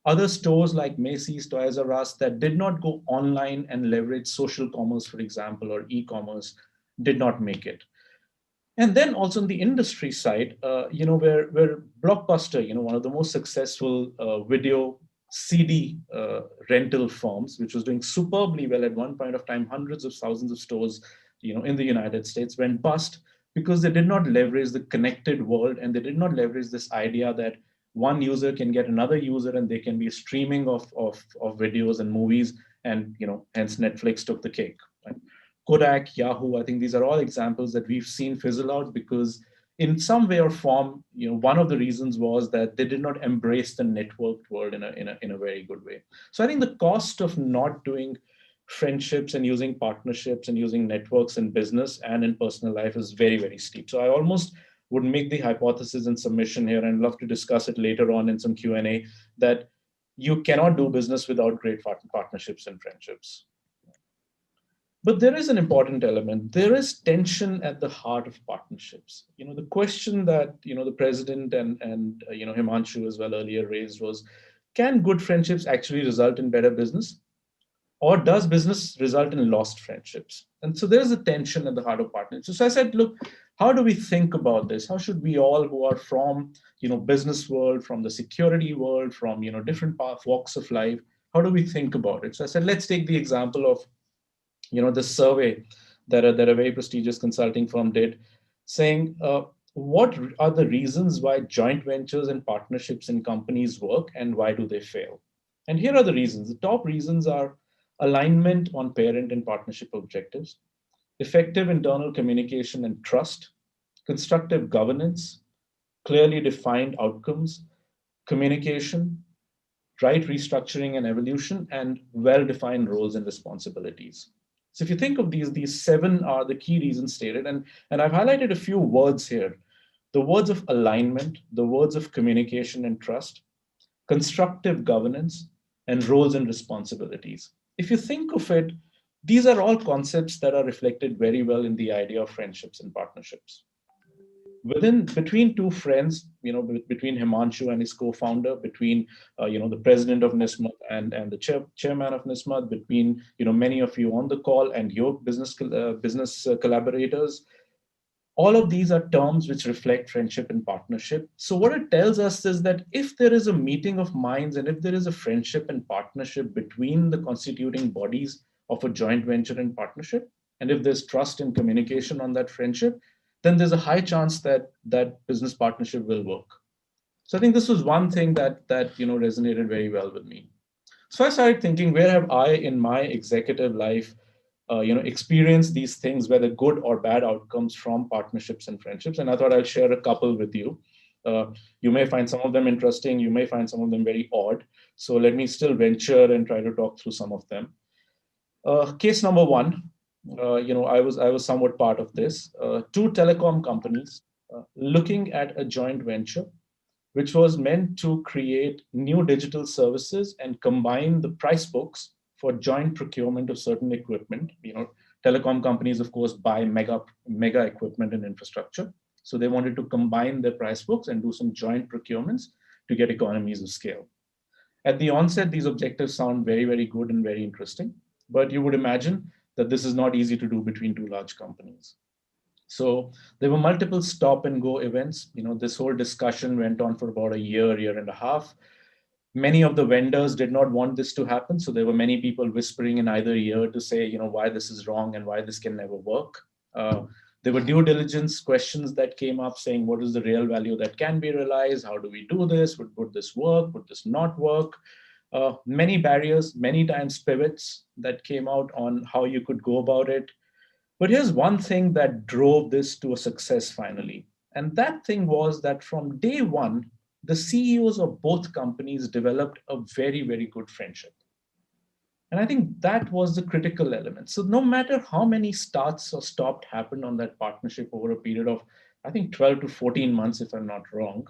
Speaker 4: Other stores like Macy's, Toys R Us that did not go online and leverage social commerce, for example, or e-commerce, did not make it. And then also on the industry side, where Blockbuster, one of the most successful video CD rental firms, which was doing superbly well at one point of time, hundreds of thousands of stores, in the United States, went bust because they did not leverage the connected world, and they did not leverage this idea that one user can get another user and they can be streaming of videos and movies, and hence Netflix took the cake. Right? Kodak, Yahoo, I think these are all examples that we've seen fizzle out because in some way or form, one of the reasons was that they did not embrace the networked world in a very good way. So I think the cost of not doing friendships and using partnerships and using networks in business and in personal life is very, very steep. So I almost would make the hypothesis and submission here, and love to discuss it later on in some Q&A, that you cannot do business without great partnerships and friendships. But there is an important element. There is tension at the heart of partnerships. The question that the president and Himanshu as well earlier raised was, can good friendships actually result in better business? Or does business result in lost friendships? And so there's a tension at the heart of partnerships. So I said, look, how do we think about this? How should we all who are from business world, from the security world, from different walks of life, how do we think about it? So I said, let's take the example of the survey that a very prestigious consulting firm did, saying what are the reasons why joint ventures and partnerships in companies work and why do they fail? And here are the reasons. The top reasons are alignment on parent and partnership objectives, effective internal communication and trust, constructive governance, clearly defined outcomes, communication, right restructuring and evolution, and well-defined roles and responsibilities. So if you think of these 7 are the key reasons stated, and I've highlighted a few words here. The words of alignment, the words of communication and trust, constructive governance, and roles and responsibilities. If you think of it, These are all concepts that are reflected very well in the idea of friendships and partnerships. Between two friends, between Himanshu and his co-founder, between the president of Nismat and the chairman of Nismat, between many of you on the call and your business collaborators, all of these are terms which reflect friendship and partnership. So what it tells us is that if there is a meeting of minds and if there is a friendship and partnership between the constituting bodies of a joint venture and partnership, and if there's trust and communication on that friendship, then there's a high chance that that business partnership will work. So I think this was one thing that resonated very well with me. So I started thinking, where have I in my executive life experience these things, whether good or bad outcomes from partnerships and friendships. And I thought I'll share a couple with you. You may find some of them interesting. You may find some of them very odd. So let me still venture and try to talk through some of them. Case number one, I was somewhat part of this. Two telecom companies looking at a joint venture which was meant to create new digital services and combine the price books for joint procurement of certain equipment. Telecom companies, of course, buy mega equipment and infrastructure. So they wanted to combine their price books and do some joint procurements to get economies of scale. At the onset, these objectives sound very, very good and very interesting, but you would imagine that this is not easy to do between two large companies. So there were multiple stop and go events. This whole discussion went on for about a year and a half. Many of the vendors did not want this to happen. So there were many people whispering in either ear to say, why this is wrong and why this can never work. There were due diligence questions that came up saying, what is the real value that can be realized? How do we do this? Would this work? Would this not work? Many barriers, many times pivots that came out on how you could go about it. But here's one thing that drove this to a success finally. And that thing was that from day one, the CEOs of both companies developed a very, very good friendship. And I think that was the critical element. So no matter how many starts or stopped happened on that partnership over a period of, I think, 12 to 14 months, if I'm not wrong,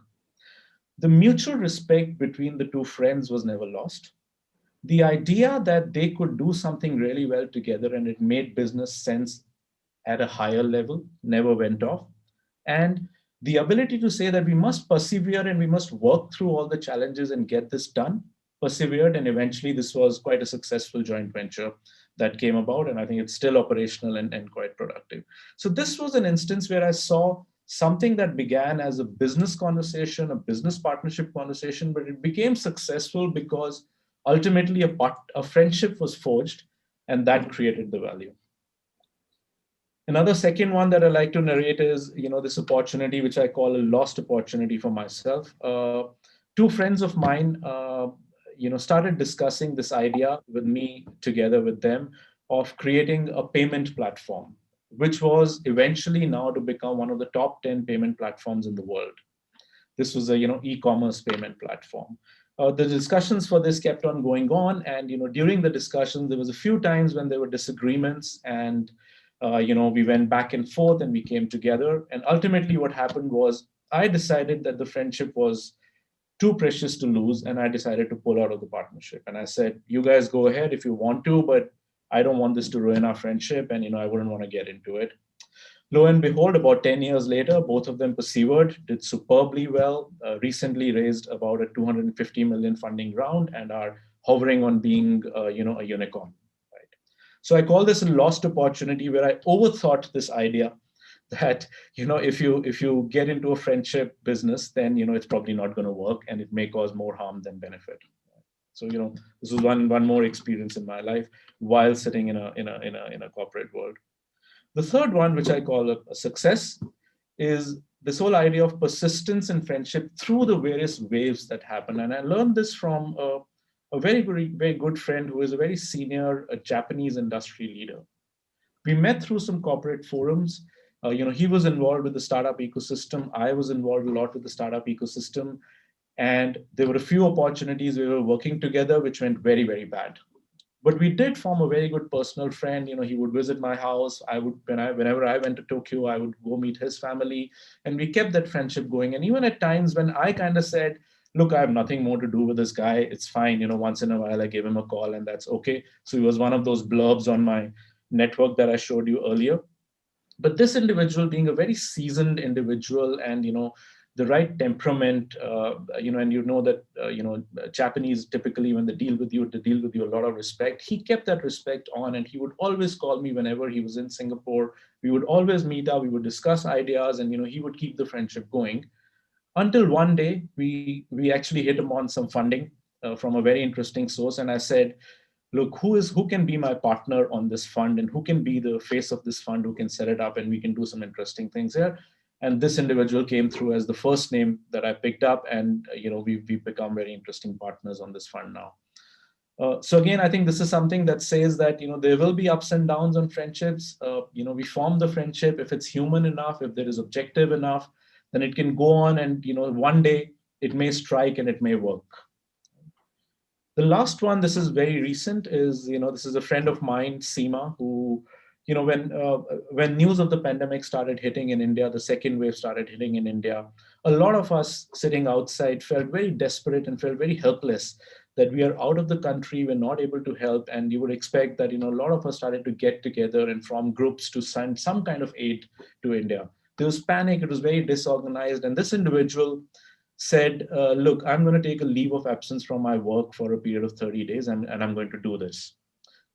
Speaker 4: the mutual respect between the two friends was never lost. The idea that they could do something really well together and it made business sense at a higher level never went off. And the ability to say that we must persevere and we must work through all the challenges and get this done, persevered, and eventually this was quite a successful joint venture that came about, and I think it's still operational and quite productive. So this was an instance where I saw something that began as a business conversation, a business partnership conversation, but it became successful because ultimately a friendship was forged, and that created the value. Another second one that I like to narrate is, this opportunity, which I call a lost opportunity for myself. Two friends of mine, started discussing this idea with me together with them of creating a payment platform, which was eventually now to become one of the top 10 payment platforms in the world. This was a, e-commerce payment platform. The discussions for this kept on going on. And, during the discussions, there was a few times when there were disagreements and we went back and forth and we came together. And ultimately what happened was I decided that the friendship was too precious to lose. And I decided to pull out of the partnership. And I said, you guys go ahead if you want to, but I don't want this to ruin our friendship. And, I wouldn't want to get into it. Lo and behold, about 10 years later, both of them persevered, did superbly well, recently raised about a 250 million funding round and are hovering on being, a unicorn. So I call this a lost opportunity where I overthought this idea that, if you get into a friendship business, then, it's probably not going to work and it may cause more harm than benefit. So, this was one more experience in my life while sitting in a corporate world. The third one, which I call a success, is this whole idea of persistence and friendship through the various waves that happen. And I learned this from a very good friend who is a very senior Japanese industry leader. We met through some corporate forums. He was involved with the startup ecosystem. I was involved a lot with the startup ecosystem. And there were a few opportunities we were working together, which went very, very bad. But we did form a very good personal friend. He would visit my house. Whenever I went to Tokyo, I would go meet his family. And we kept that friendship going. And even at times when I kind of said, look, I have nothing more to do with this guy. It's fine. Once in a while I give him a call and that's okay. So he was one of those blurbs on my network that I showed you earlier. But this individual, being a very seasoned individual and the right temperament, and that Japanese typically, when they deal with you a lot of respect. He kept that respect on, and he would always call me whenever he was in Singapore. We would always meet up, we would discuss ideas, and he would keep the friendship going until one day we actually hit him on some funding from a very interesting source. And I said, look, who can be my partner on this fund, and who can be the face of this fund, who can set it up, and we can do some interesting things here. And this individual came through as the first name that I picked up, and we've become very interesting partners on this fund now. So again, I think this is something that says that there will be ups and downs on friendships. We form the friendship if it's human enough, if there is objective enough, then it can go on, and one day it may strike and it may work. The last one, this is very recent, is this is a friend of mine, Seema, who when news of the pandemic started hitting in India, the second wave started hitting in India, a lot of us sitting outside felt very desperate and felt very helpless that we are out of the country, we're not able to help. And you would expect that a lot of us started to get together and form groups to send some kind of aid to India. There was panic, it was very disorganized, and this individual said, look, I'm going to take a leave of absence from my work for a period of 30 days, and I'm going to do this.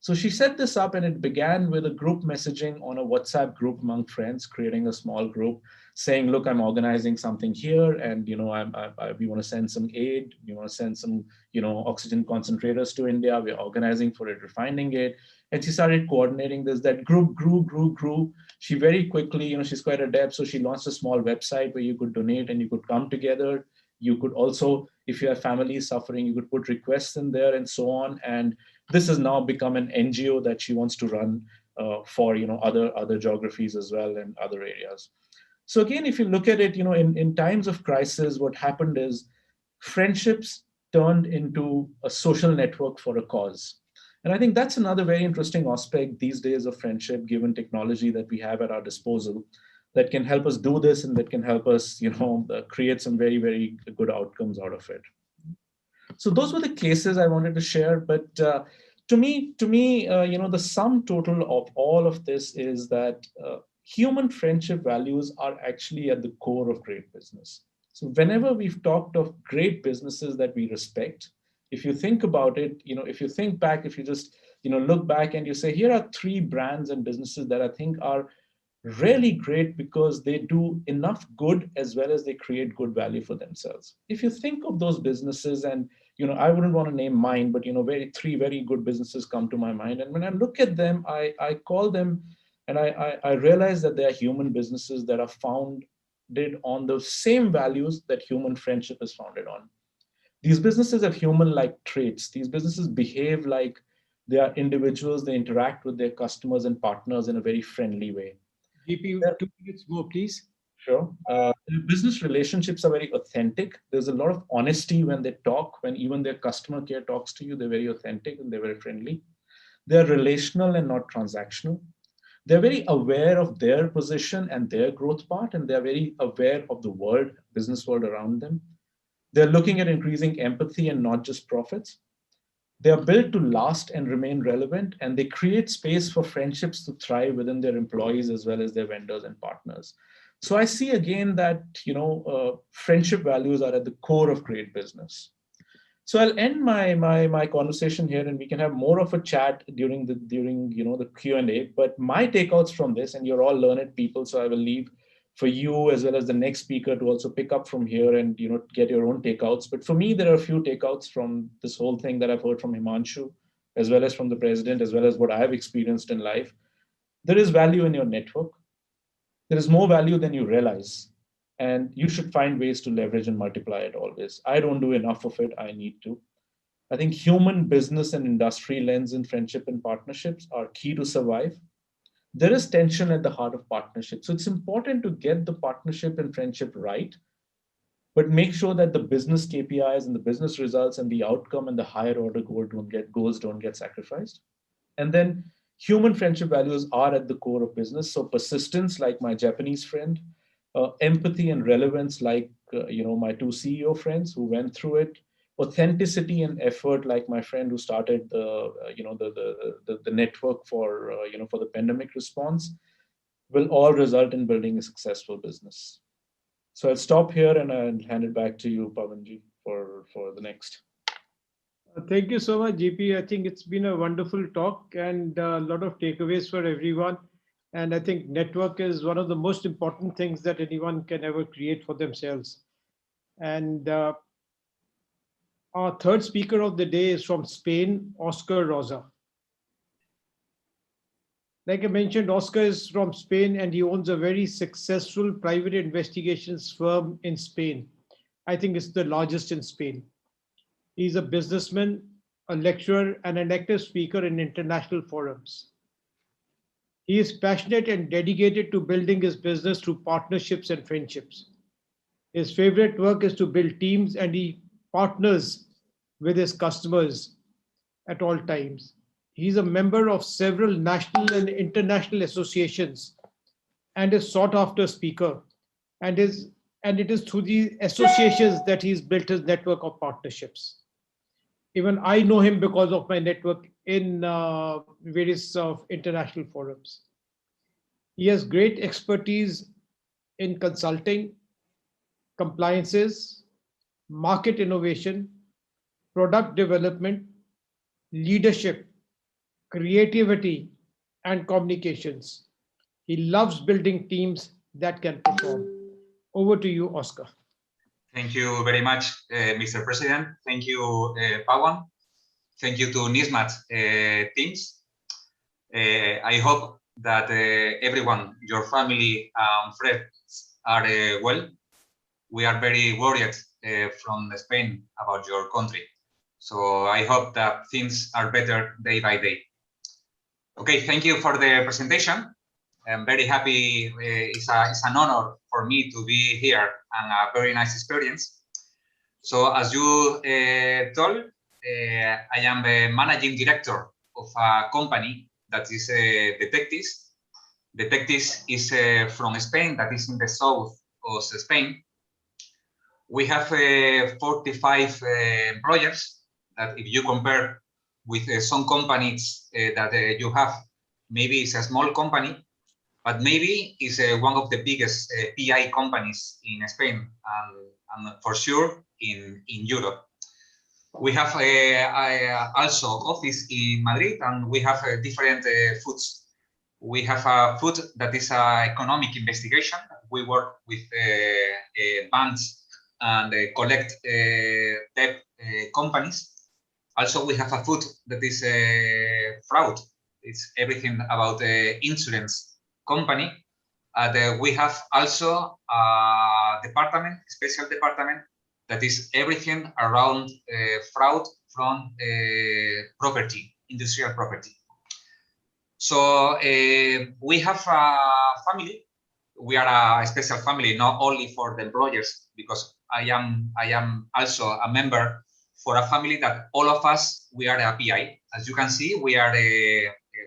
Speaker 4: So she set this up, and it began with a group messaging on a WhatsApp group among friends, creating a small group saying, look, I'm organizing something here, and we want to send some aid, we want to send some oxygen concentrators to India, we're organizing for it, refining it. And she started coordinating this. That group grew. She very quickly, she's quite adept, so she launched a small website where you could donate and you could come together. You could also, if you have families suffering, you could put requests in there and so on. And this has now become an NGO that she wants to run for other geographies as well and other areas. So again, if you look at it, in times of crisis, what happened is friendships turned into a social network for a cause. And I think that's another very interesting aspect these days of friendship, given technology that we have at our disposal, that can help us do this and that can help us, create some very, very good outcomes out of it. So those were the cases I wanted to share. But to me, the sum total of all of this is that human friendship values are actually at the core of great business. So whenever we've talked of great businesses that we respect, if you think about it, if you think back, if you just, look back and you say, here are 3 brands and businesses that I think are really great because they do enough good as well as they create good value for themselves. If you think of those businesses, and I wouldn't want to name mine, but 3 very good businesses come to my mind. And when I look at them, I call them, and I realize that they are human businesses that are founded on the same values that human friendship is founded on. These businesses have human-like traits. These businesses behave like they are individuals. They interact with their customers and partners in a very friendly way.
Speaker 2: GP, 2 minutes more, please.
Speaker 4: Sure. Business relationships are very authentic. There's a lot of honesty when they talk. When even their customer care talks to you, they're very authentic and they're very friendly. They're relational and not transactional. They're very aware of their position and their growth part, and they're very aware of the world, business world around them. They're looking at increasing empathy and not just profits. They are built to last and remain relevant, and they create space for friendships to thrive within their employees as well as their vendors and partners. So I see again that friendship values are at the core of great business. So I'll end my conversation here, and we can have more of a chat during the Q&A. But my takeouts from this, and you're all learned people, so I will leave for you as well as the next speaker to also pick up from here and get your own takeouts. But for me, there are a few takeouts from this whole thing that I've heard from Himanshu, as well as from the president, as well as what I've experienced in life. There is value in your network. There is more value than you realize. And you should find ways to leverage and multiply it always. I don't do enough of it. I need to. I think human, business, and industry lens in friendship and partnerships are key to survive. There is tension at the heart of partnership. So it's important to get the partnership and friendship right, but make sure that the business KPIs and the business results and the outcome and the higher order goals don't get sacrificed. And then human friendship values are at the core of business. So persistence, like my Japanese friend, empathy and relevance, like my two CEO friends who went through it, authenticity and effort, like my friend who started the network for for the pandemic response, will all result in building a successful business. So I'll stop here and I'll hand it back to you, Pavanji, for the next.
Speaker 2: Thank you so much, GP. I think it's been a wonderful talk and a lot of takeaways for everyone. And I think network is one of the most important things that anyone can ever create for themselves. And our third speaker of the day is from Spain, Oscar Rosa. Like I mentioned, Oscar is from Spain and he owns a very successful private investigations firm in Spain. I think it's the largest in Spain. He's a businessman, a lecturer, and an active speaker in international forums. He is passionate and dedicated to building his business through partnerships and friendships. His favorite work is to build teams and he partners with his customers at all times. He's a member of several national and international associations and is sought after speaker. And it is through these associations that he's built his network of partnerships. Even I know him because of my network in various international forums. He has great expertise in consulting, compliances, market innovation, product development, leadership, creativity, and communications. He loves building teams that can perform. Over to you, Oscar.
Speaker 5: Thank you very much, Mr. President. Thank you, Pawan. Thank you to NISMAT teams. I hope that everyone, your family and friends are well. We are very worried from Spain about your country. So I hope that things are better day by day. Okay, thank you for the presentation. I'm very happy. It's an honor for me to be here and a very nice experience. So as you told, I am the managing director of a company that is Detectives. Detectives is from Spain, that is in the south of Spain. We have 45 employees that if you compare with some companies that you have, maybe it's a small company, but maybe it's one of the biggest PI companies in Spain and for sure in Europe. We have also office in Madrid and we have different foods. We have a food that is an economic investigation. We work with banks and collect debt companies. Also, we have a food that is fraud. It's everything about insurance company. We have also a department, special department, that is everything around fraud from property, industrial property. So we have a family. We are a special family, not only for the employers, because I am also a member for a family that all of us, we are a PI. As you can see, we are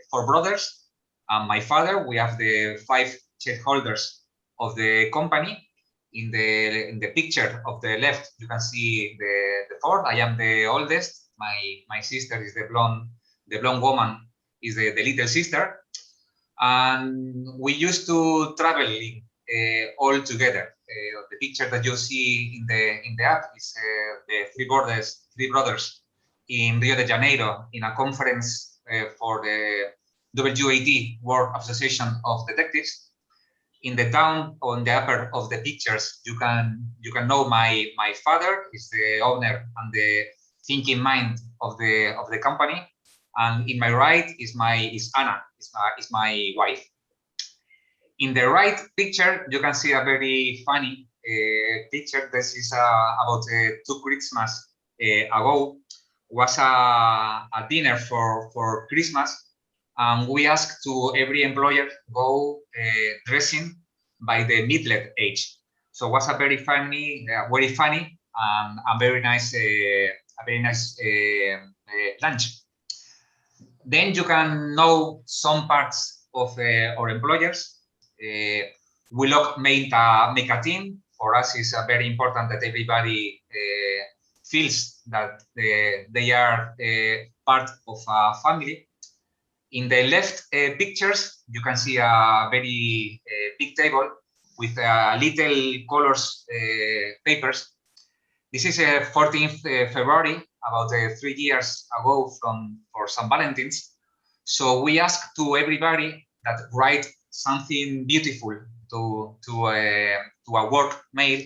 Speaker 5: 4 brothers. And my father, we have the 5 shareholders of the company. In the picture of the left, you can see the 4. I am the oldest. My sister is the blonde woman is the little sister. And we used to travel all together. The picture that you see in the app is the 3 brothers in Rio de Janeiro in a conference for the WAD, World Association of Detectives. In the town, on the upper of the pictures, you can know my father is the owner and the thinking mind of the company, and in my right is Anna, is my wife. In the right picture, you can see a very funny picture. This is about 2 Christmas ago. Was a dinner for Christmas. We asked to every employer go dressing by the middle age. So it was a very funny and a very nice lunch. Then you can know some parts of our employers. We make a team for us is very important that everybody feels that they are part of a family. In the left pictures, you can see a very big table with little colors papers. This is 14th February, about 3 years ago for St. Valentine's. So we ask to everybody that write something beautiful to a work mail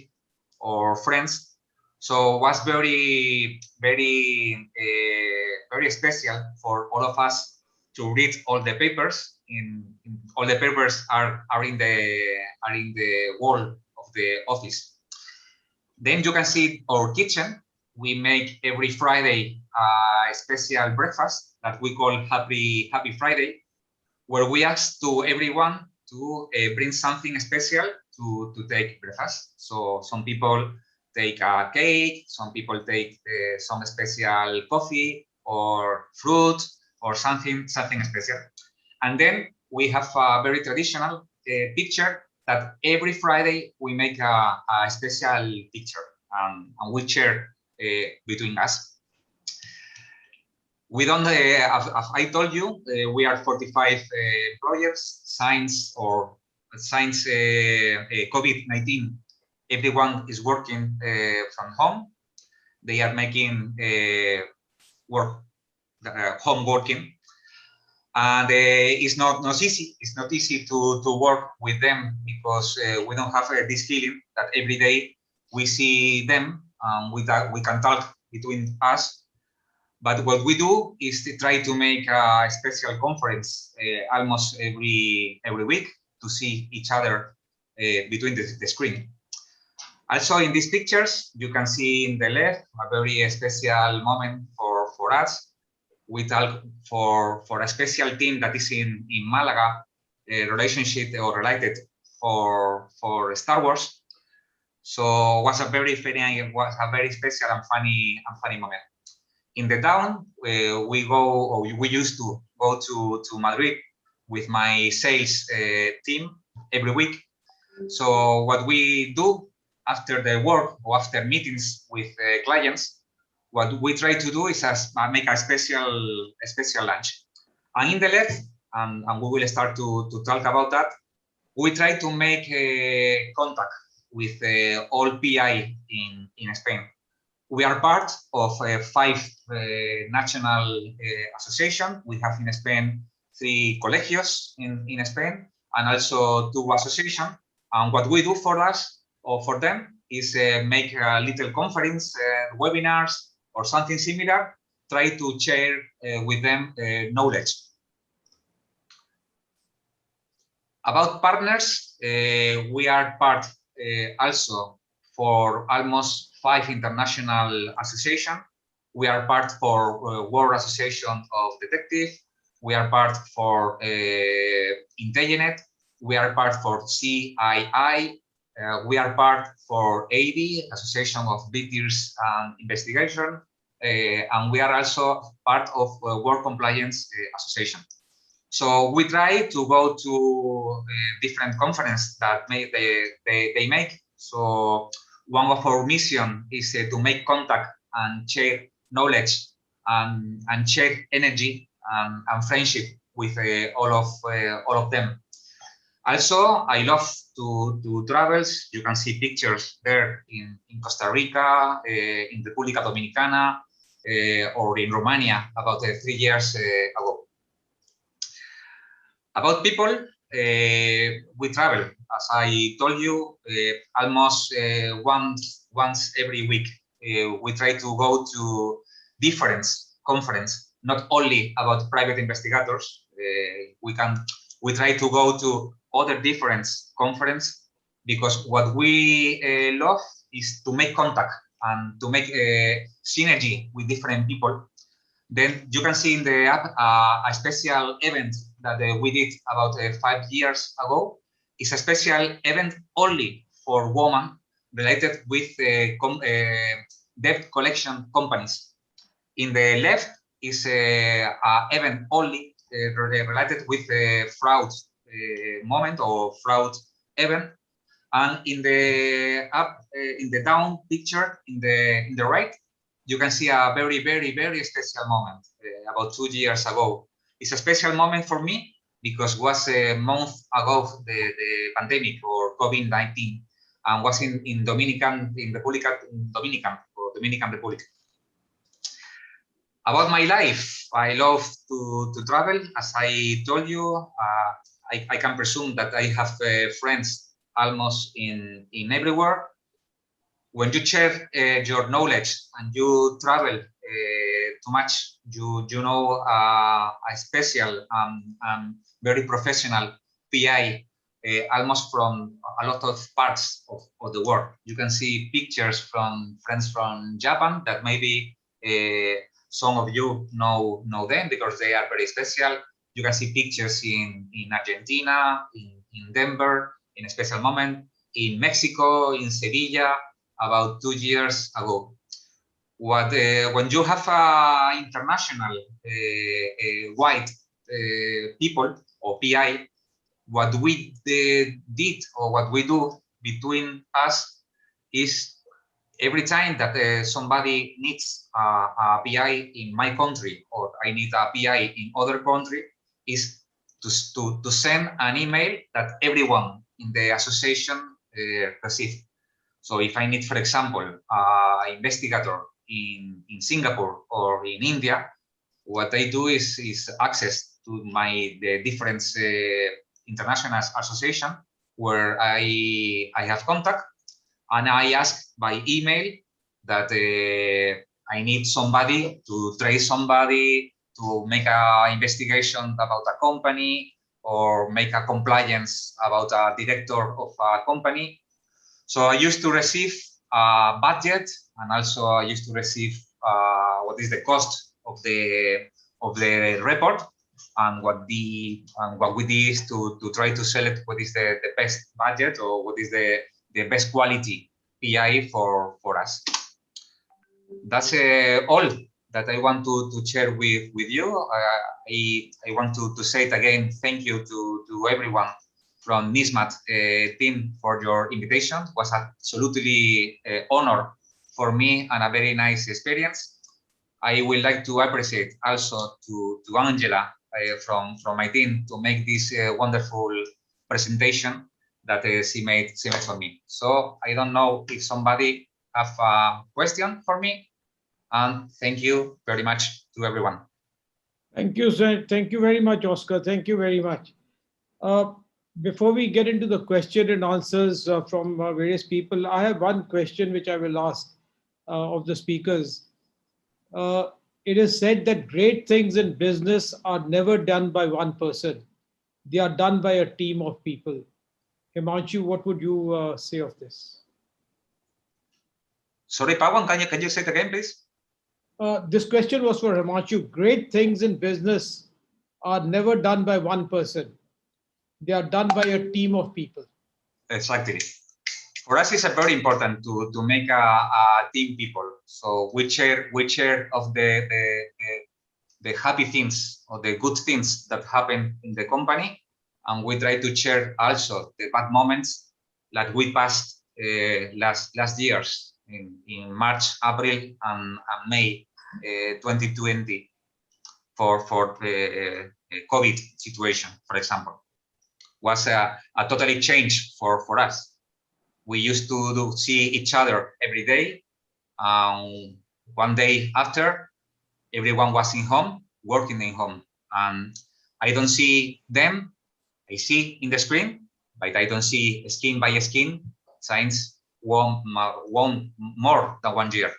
Speaker 5: or friends. So it was very special for all of us to read all the papers. All the papers are in the wall of the office. Then you can see our kitchen. We make every Friday a special breakfast that we call Happy Friday, where we ask to everyone to bring something special to take breakfast. So some people take a cake, some people take some special coffee or fruit or something special. And then we have a very traditional picture that every Friday we make a special picture and we share between us. We don't, as I told you, we are 45 employers, science COVID-19. Everyone is working from home. They are making home working. And it's not easy. It's not easy to work with them because we don't have this feeling that every day we see them. We can talk between us. But what we do is to try to make a special conference almost every week to see each other between the screen. Also, in these pictures, you can see in the left a very special moment for us. We talk for a special team that is in Malaga, relationship or related for Star Wars. So it was a very special and funny moment. In the town, we used to go to Madrid with my sales team every week. So what we do after the work or after meetings with clients, what we try to do is make a special lunch. And in the left, and we will start to talk about that, we try to make contact with all PI in Spain. We are part of 5 national associations. We have in Spain 3 colegios in Spain and also 2 associations. And what we do for us or for them is make a little conference, webinars, or something similar, try to share with them knowledge. About partners, we are part also for almost 5 international associations. We are part for World Association of Detectives. We are part for Intellinet. We are part for CII. We are part for AD, Association of Victims and Investigation, and we are also part of Work Compliance Association. So we try to go to different conferences that they make. So one of our mission is to make contact and share knowledge and share energy and friendship with all of them. Also, I love to travel. You can see pictures there in Costa Rica, in República Dominicana, or in Romania about 3 years ago. About people, we travel. As I told you, almost once every week. We try to go to different conferences, not only about private investigators. We try to go to other different conferences because what we love is to make contact and to make synergy with different people. Then you can see in the app a special event that we did about 5 years ago. It's a special event only for women related with debt collection companies. In the left is an event only related with fraud moment or fraud event. And in the up in the down picture in the right, you can see a very, very, very special moment about 2 years ago. It's a special moment for me because it was a month ago the pandemic or COVID-19, and was in Dominican Republic. About my life, I love to travel. As I told you, I can presume that I have friends almost in everywhere. When you share your knowledge and you travel too much, you know a special very professional PI almost from a lot of parts of the world. You can see pictures from friends from Japan that maybe some of you know them because they are very special. You can see pictures in Argentina, in Denver, in a special moment, in Mexico, in Sevilla, about 2 years ago. What when you have international white people or PI, what we did or what we do between us is every time that somebody needs a PI in my country or I need a PI in other country, is to send an email that everyone in the association receives. So if I need, for example, an investigator in Singapore or in India, what I do is access to the different international association where I have contact, and I ask by email that I need somebody to trace somebody, to make an investigation about a company, or make a compliance about a director of a company. So I used to receive a budget, and also I used to receive what is the cost of the report, and what we did is to try to select what is the best budget or what is the best quality PI for us. That's all that I want to share with you. I want to say it again. Thank you to everyone from NISMAT team for your invitation. It was absolutely honor for me and a very nice experience. I would like to appreciate also to Angela from my team to make this wonderful presentation that she made for me. So I don't know if somebody have a question for me, and thank you very much to everyone.
Speaker 2: Thank you, sir. Thank you very much, Oscar. Thank you very much. Before we get into the question and answers from various people, I have one question which I will ask of the speakers. It is said that great things in business are never done by one person. They are done by a team of people. Himanshu, what would you say of this?
Speaker 5: Sorry, Pawan, can you say it again, please?
Speaker 2: This question was for Himanshu. Great things in business are never done by one person. They are done by a team of people.
Speaker 5: Exactly. For us, it's very important to make a team people. So we share of the happy things or the good things that happen in the company, and we try to share also the bad moments that we passed last years in March, April, and May 2020 for the COVID situation, for example, was a totally change for us. We used to see each other every day. One day after, everyone was in home, working in home, and I don't see them. I see in the screen, but I don't see skin by skin since one more than 1 year.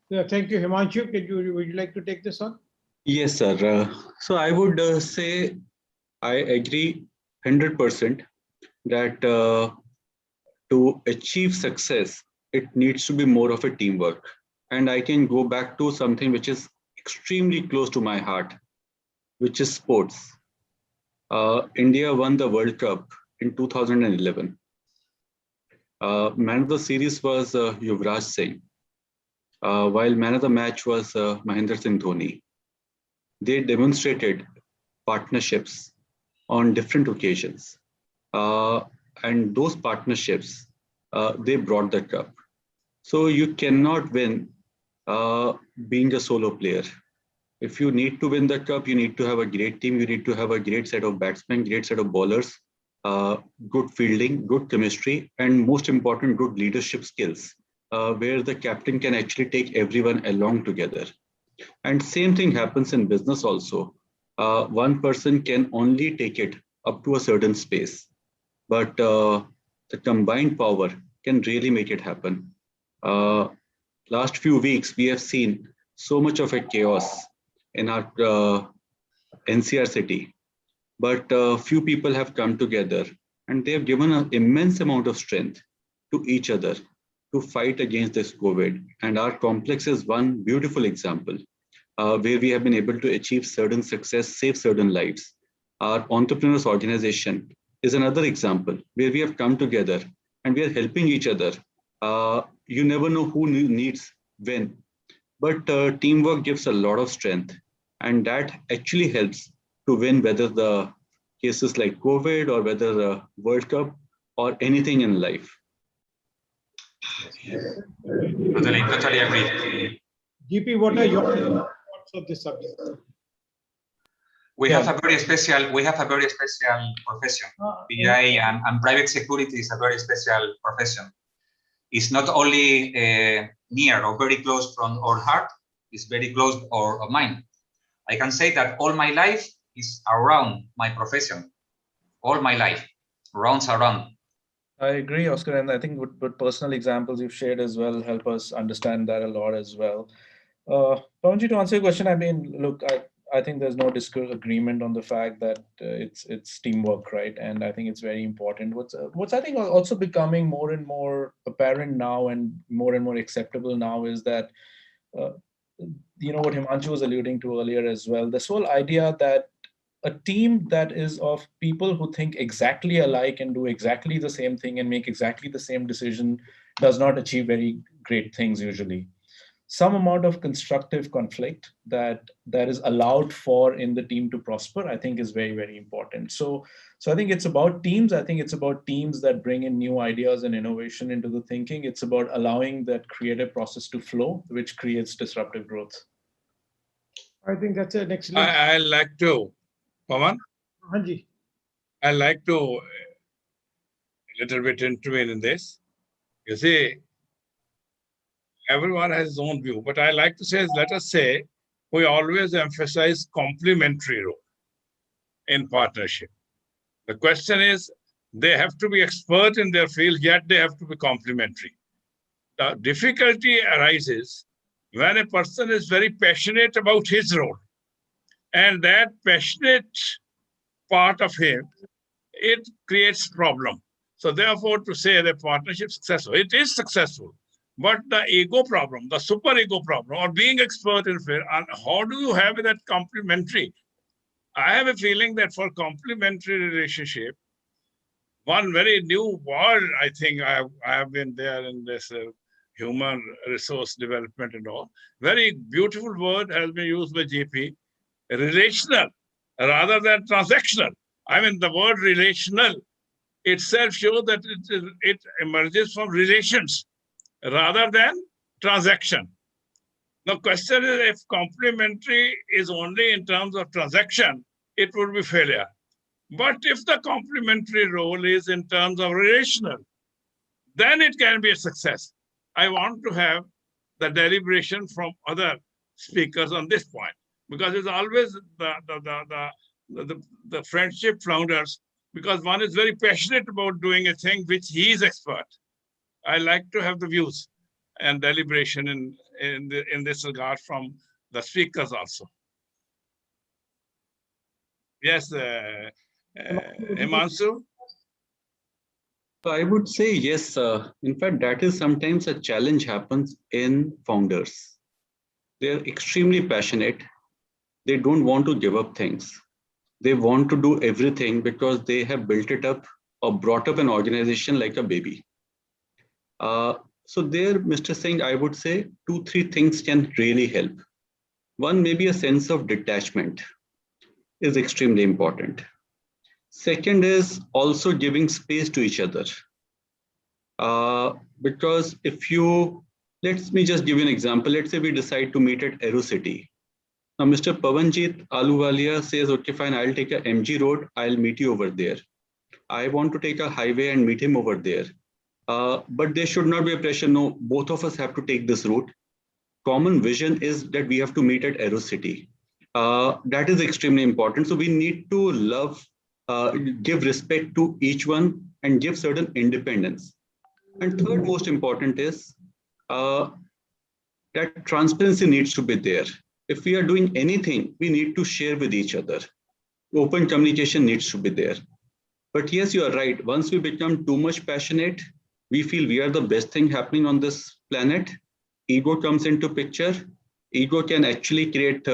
Speaker 2: Yeah, thank you, Himanshu. Would you like to take this on?
Speaker 3: Yes, sir. So I would say I agree 100% that to achieve success, it needs to be more of a teamwork. And I can go back to something which is extremely close to my heart, which is sports. India won the World Cup in 2011. Man of the series was Yuvraj Singh, while man of the match was Mahendra Singh Dhoni. They demonstrated partnerships on different occasions. and those partnerships, they brought the cup. So you cannot win being a solo player. If you need to win the cup, you need to have a great team. You need to have a great set of batsmen, great set of bowlers, good fielding, good chemistry, and most important, good leadership skills, where the captain can actually take everyone along together. And same thing happens in business also. One person can only take it up to a certain space, but the combined power can really make it happen. Last few weeks, we have seen so much of a chaos in our NCR city, but few people have come together and they have given an immense amount of strength to each other to fight against this COVID. And our complex is one beautiful example where we have been able to achieve certain success, save certain lives. Our entrepreneurs organization is another example where we have come together and we are helping each other. You never know who needs when, but teamwork gives a lot of strength, and that actually helps to win, whether the cases like COVID or whether the World Cup or anything in life.
Speaker 5: Totally agree.
Speaker 2: GP, what are your thoughts of this subject?
Speaker 5: We have a very special profession. PI and private security is a very special profession. It's not only near or very close from our heart, it's very close to our mind. I can say that all my life is around my profession. All my life, rounds around.
Speaker 4: I agree, Oscar, and I think with personal examples you've shared as well help us understand that a lot as well. Pawanji, to answer your question, I mean, look, I think there's no disagreement on the fact that it's teamwork, right? And I think it's very important. What's I think also becoming more and more apparent now and more acceptable now is that, you know, what Himanshu was alluding to earlier as well, this whole idea that a team that is of people who think exactly alike and do exactly the same thing and make exactly the same decision does not achieve very great things usually. Some amount of constructive conflict that is allowed for in the team to prosper, I think is very, very important. So I think it's about teams. I think it's about teams that bring in new ideas and innovation into the thinking. It's about allowing that creative process to flow, which creates disruptive growth.
Speaker 2: I think that's an excellent.
Speaker 1: I like to, Pawan,
Speaker 2: Hanji.
Speaker 1: I like to a little bit intervene in this. You see, everyone has his own view, but I like to say, let us say, we always emphasize complementary role in partnership. The question is, they have to be expert in their field, yet they have to be complementary. The difficulty arises when a person is very passionate about his role, and that passionate part of him, it creates problem. So therefore, to say the partnership successful, it is successful. But the ego problem, the super ego problem, or being expert in field, and how do you have that complementary? I have a feeling that for complementary relationship, one very new word, I think I have been there in this human resource development and all. Very beautiful word has been used by JP, relational rather than transactional. I mean, the word relational itself shows that it emerges from relations rather than transaction. The question is, if complementary is only in terms of transaction, it would be failure. But if the complementary role is in terms of relational, then it can be a success. I want to have the deliberation from other speakers on this point, because it's always the friendship flounders, because one is very passionate about doing a thing which he is expert. I like to have the views and deliberation in this regard from the speakers also. Yes, Himanshu?
Speaker 3: I would say yes. In fact, that is sometimes a challenge happens in founders. They're extremely passionate. They don't want to give up things. They want to do everything because they have built it up or brought up an organization like a baby. So there, Mr. Singh, I would say 2-3 things can really help. One, maybe a sense of detachment is extremely important. Second is also giving space to each other. Because if you, let me just give you an example. Let's say we decide to meet at Aero City. Now, Mr. Pavanjit Aluwalia says, okay, fine, I'll take a MG road. I'll meet you over there. I want to take a highway and meet him over there. But there should not be a pressure. No, both of us have to take this route. Common vision is that we have to meet at Aero City. That is extremely important. So we need to love, give respect to each one and give certain independence. And third most important is that transparency needs to be there. If we are doing anything, we need to share with each other. Open communication needs to be there. But yes, you are right. Once we become too much passionate, we feel we are the best thing happening on this planet. Ego comes into picture. Ego can actually create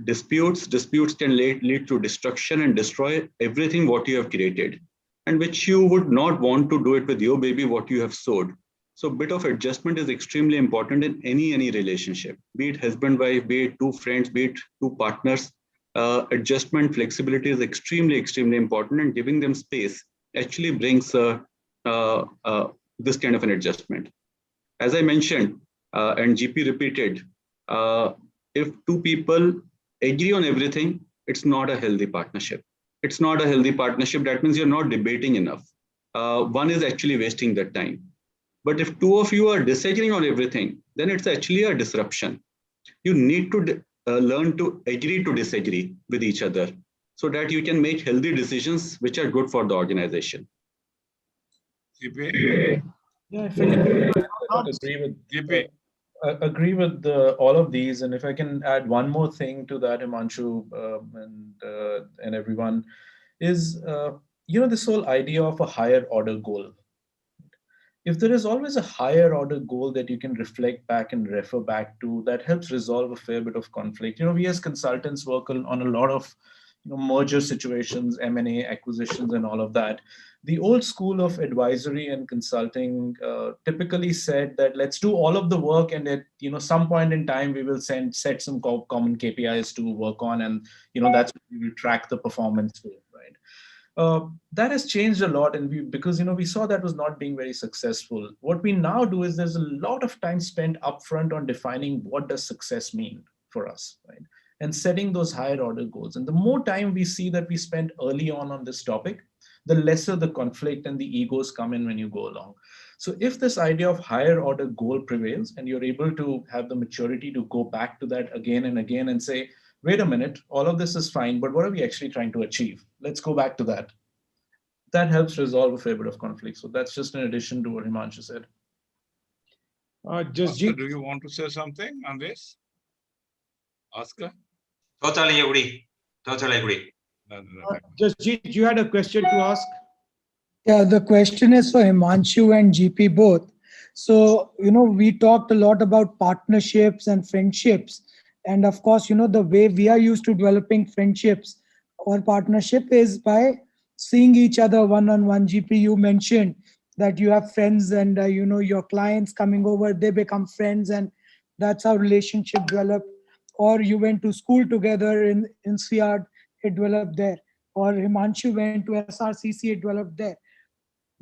Speaker 3: disputes. Disputes can lead to destruction and destroy everything what you have created, and which you would not want to do it with your baby, what you have sowed. So bit of adjustment is extremely important in any relationship, be it husband, wife, be it two friends, be it two partners. Adjustment, flexibility is extremely important, and giving them space actually brings this kind of an adjustment. As I mentioned, and GP repeated, if two people agree on everything, it's not a healthy partnership. It's not a healthy partnership. That means you're not debating enough. One is actually wasting that time. But if two of you are disagreeing on everything, then it's actually a disruption. You need to learn to agree to disagree with each other so that you can make healthy decisions which are good for the organization.
Speaker 1: GP?
Speaker 4: Yeah, if I can agree with all of these, and if I can add one more thing to that, Himanshu, and everyone, is this whole idea of a higher order goal. If there is always a higher order goal that you can reflect back and refer back to, that helps resolve a fair bit of conflict. We as consultants work on a lot of merger situations, M&A, acquisitions, and all of that. The old school of advisory and consulting typically said that let's do all of the work, and at some point in time we will set some common KPIs to work on, and that's what we will track the performance with, right? That has changed a lot, and because we saw that was not being very successful. What we now do is there's a lot of time spent upfront on defining what does success mean for us, right? And setting those higher order goals. And the more time we see that we spend early on this topic, the lesser the conflict and the egos come in when you go along. So if this idea of higher order goal prevails, and you're able to have the maturity to go back to that again and again and say, wait a minute, all of this is fine, but what are we actually trying to achieve? Let's go back to that. That helps resolve a fair bit of conflict. So that's just in addition to what Himanshu said.
Speaker 1: Oscar, do you want to say something on this? Oscar?
Speaker 5: Totally agree. Totally agree.
Speaker 2: Jasjeet, you had a question to ask?
Speaker 6: Yeah, the question is for Himanshu and GP both. So, we talked a lot about partnerships and friendships. And of course, the way we are used to developing friendships or partnership is by seeing each other one-on-one. GP, you mentioned that you have friends and, your clients coming over, they become friends, and that's how relationship developed. Or you went to school together in INSEAD, it developed there. Or Himanshu went to SRCC, it developed there.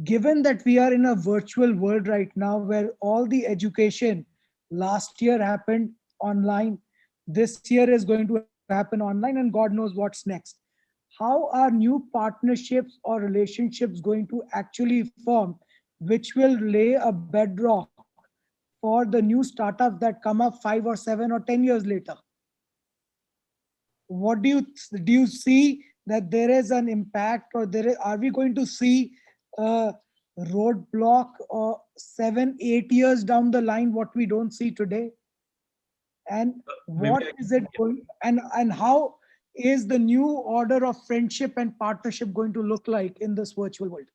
Speaker 6: Given that we are in a virtual world right now where all the education last year happened online, this year is going to happen online, and God knows what's next. How are new partnerships or relationships going to actually form, which will lay a bedrock for the new startups that come up 5 or 7 or 10 years later? What do you see that there is an impact, or are we going to see a roadblock or 7-8 years down the line what we don't see today? And what is it going, and how is the new order of friendship and partnership going to look like in this virtual world?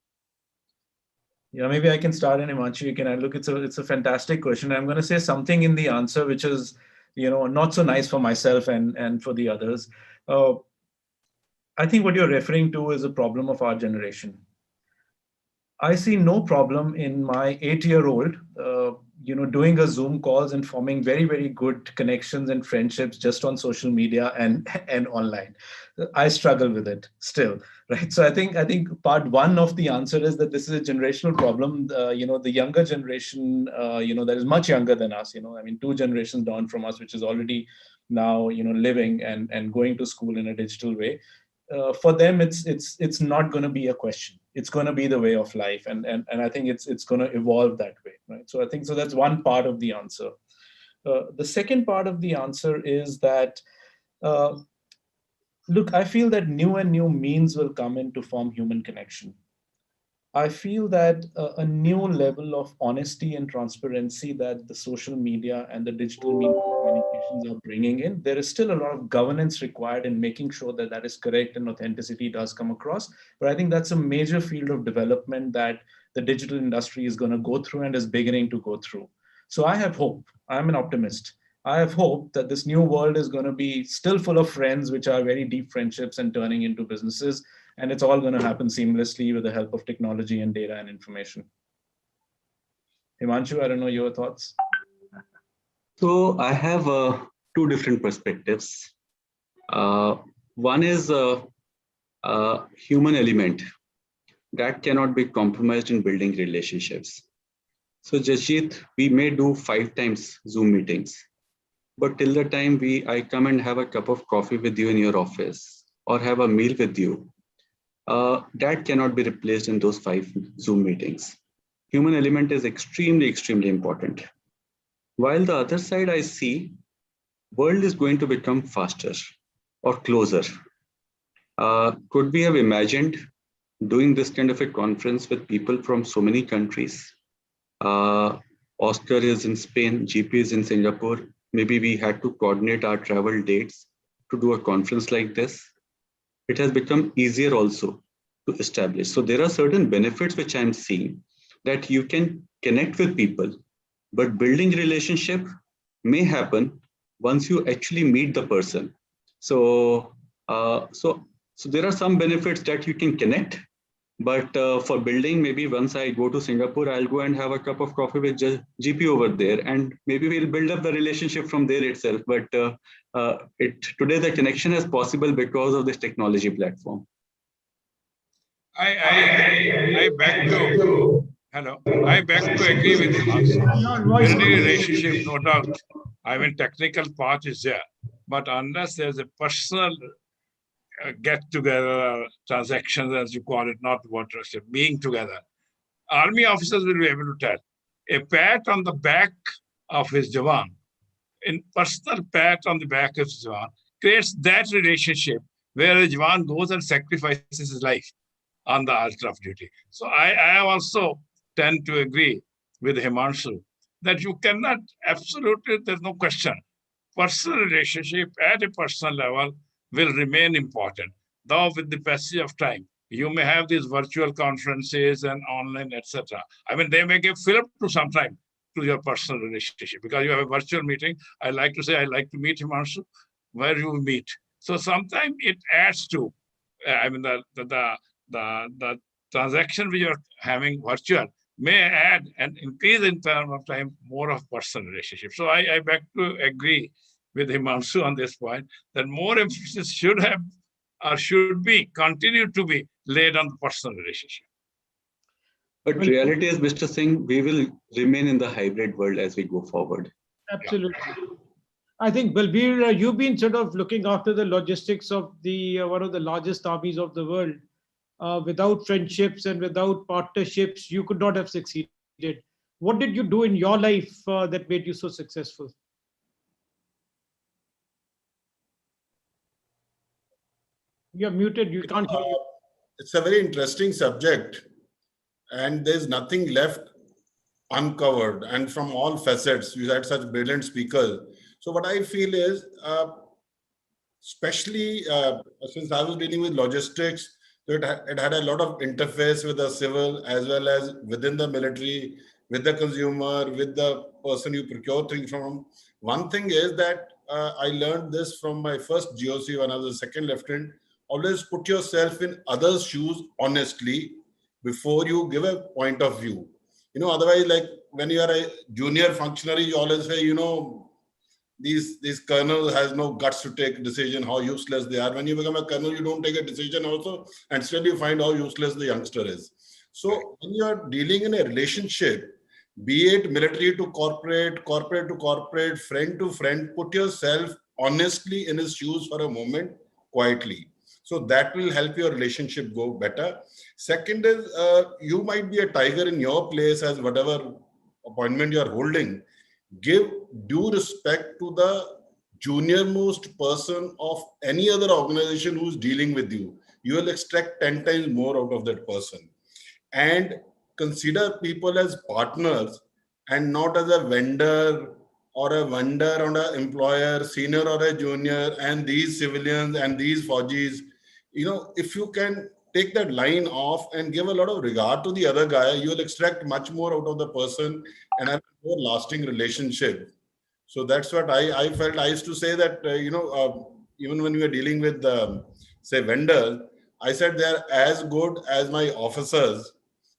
Speaker 4: Yeah, maybe I can start, and Himanshu, you can add. Look, it's a fantastic question. I'm going to say something in the answer which is not so nice for myself and for the others. I think what you're referring to is a problem of our generation. I see no problem in my 8-year-old doing a Zoom calls and forming very, very good connections and friendships just on social media and online. I struggle with it still, right? So I think part one of the answer is that this is a generational problem. The younger generation, that is much younger than us, I mean, 2 generations down from us, which is already now, living and going to school in a digital way. For them, it's not going to be a question. It's going to be the way of life, and I think it's going to evolve that way, right? So I think that's one part of the answer. The second part of the answer is that, look, I feel that new means will come in to form human connection. I feel that a new level of honesty and transparency that the social media and the digital media communications are bringing in, there is still a lot of governance required in making sure that that is correct and authenticity does come across. But I think that's a major field of development that the digital industry is going to go through and is beginning to go through. So I have hope. I'm an optimist. I have hope that this new world is going to be still full of friends, which are very deep friendships and turning into businesses. And it's all going to happen seamlessly with the help of technology and data and information. Himanshu, I don't know your thoughts.
Speaker 3: So I have 2 different perspectives. One is human element that cannot be compromised in building relationships. So Jasjit, we may do 5 times Zoom meetings, but till the time I come and have a cup of coffee with you in your office or have a meal with you, that cannot be replaced in those 5 Zoom meetings. Human element is extremely, extremely important. While the other side, I see world is going to become faster or closer. Could we have imagined doing this kind of a conference with people from so many countries? Oscar is in Spain, GP is in Singapore. Maybe we had to coordinate our travel dates to do a conference like this. It has become easier also to establish. So there are certain benefits which I'm seeing, that you can connect with people, but building relationship may happen once you actually meet the person. So there are some benefits that you can connect, but for building, maybe once I go to Singapore, I'll go and have a cup of coffee with GP over there, and maybe we'll build up the relationship from there itself. But today the connection is possible because of this technology platform.
Speaker 1: I beg to agree with Himanshu. Building a relationship, no doubt. I mean, technical part is there, but unless there's a personal get together transactions, as you call it, not workmanship, being together, army officers will be able to tell. A pat on the back of his Jawan, in personal pat on the back of his Jawan, creates that relationship where a Jawan goes and sacrifices his life on the altar of duty. So I also tend to agree with Himanshu that you cannot, absolutely, there's no question, personal relationship at a personal level will remain important. Though with the passage of time, you may have these virtual conferences and online, etc. I mean, they may give fill up to some time to your personal relationship because you have a virtual meeting. I like to say, I like to meet Himanshu, where you meet. So sometimes it adds to, I mean, the transaction which you're having virtual may add and increase in terms of time more of personal relationship. So I beg to agree with Himanshu on this point that more emphasis should have or should be continue to be laid on the personal relationship.
Speaker 3: But reality is, Mr. Singh, we will remain in the hybrid world as we go forward.
Speaker 2: Absolutely. I think, Balbir, you've been sort of looking after the logistics of the one of the largest armies of the world. Without friendships and without partnerships, you could not have succeeded. What did you do in your life that made you so successful? You're muted, you can't hear you.
Speaker 7: It's a very interesting subject, and there's nothing left uncovered, and from all facets. You had such brilliant speakers. So what I feel is, especially since I was dealing with logistics, it had a lot of interface with the civil as well as within the military, with the consumer, with the person you procure things from. One thing is that I learned this from my first GOC when I was a second lieutenant. Always put yourself in others' shoes honestly before you give a point of view. Otherwise, like when you are a junior functionary, you always say, these colonel has no guts to take decision, how useless they are. When you become a colonel, you don't take a decision also, and still you find how useless the youngster is. So when you are dealing in a relationship, be it military to corporate, corporate to corporate, friend to friend, put yourself honestly in his shoes for a moment, quietly. So that will help your relationship go better. Second is, you might be a tiger in your place as whatever appointment you are holding. Give due respect to the junior most person of any other organization who's dealing with you. You will extract 10 times more out of that person. And consider people as partners and not as a vendor or a vendor or an employer, senior or a junior, and these civilians and these Fauji's. If you can take that line off and give a lot of regard to the other guy, you will extract much more out of the person and have a more lasting relationship. So that's what I felt. I used to say that, even when we were dealing with, say, vendors, I said they're as good as my officers,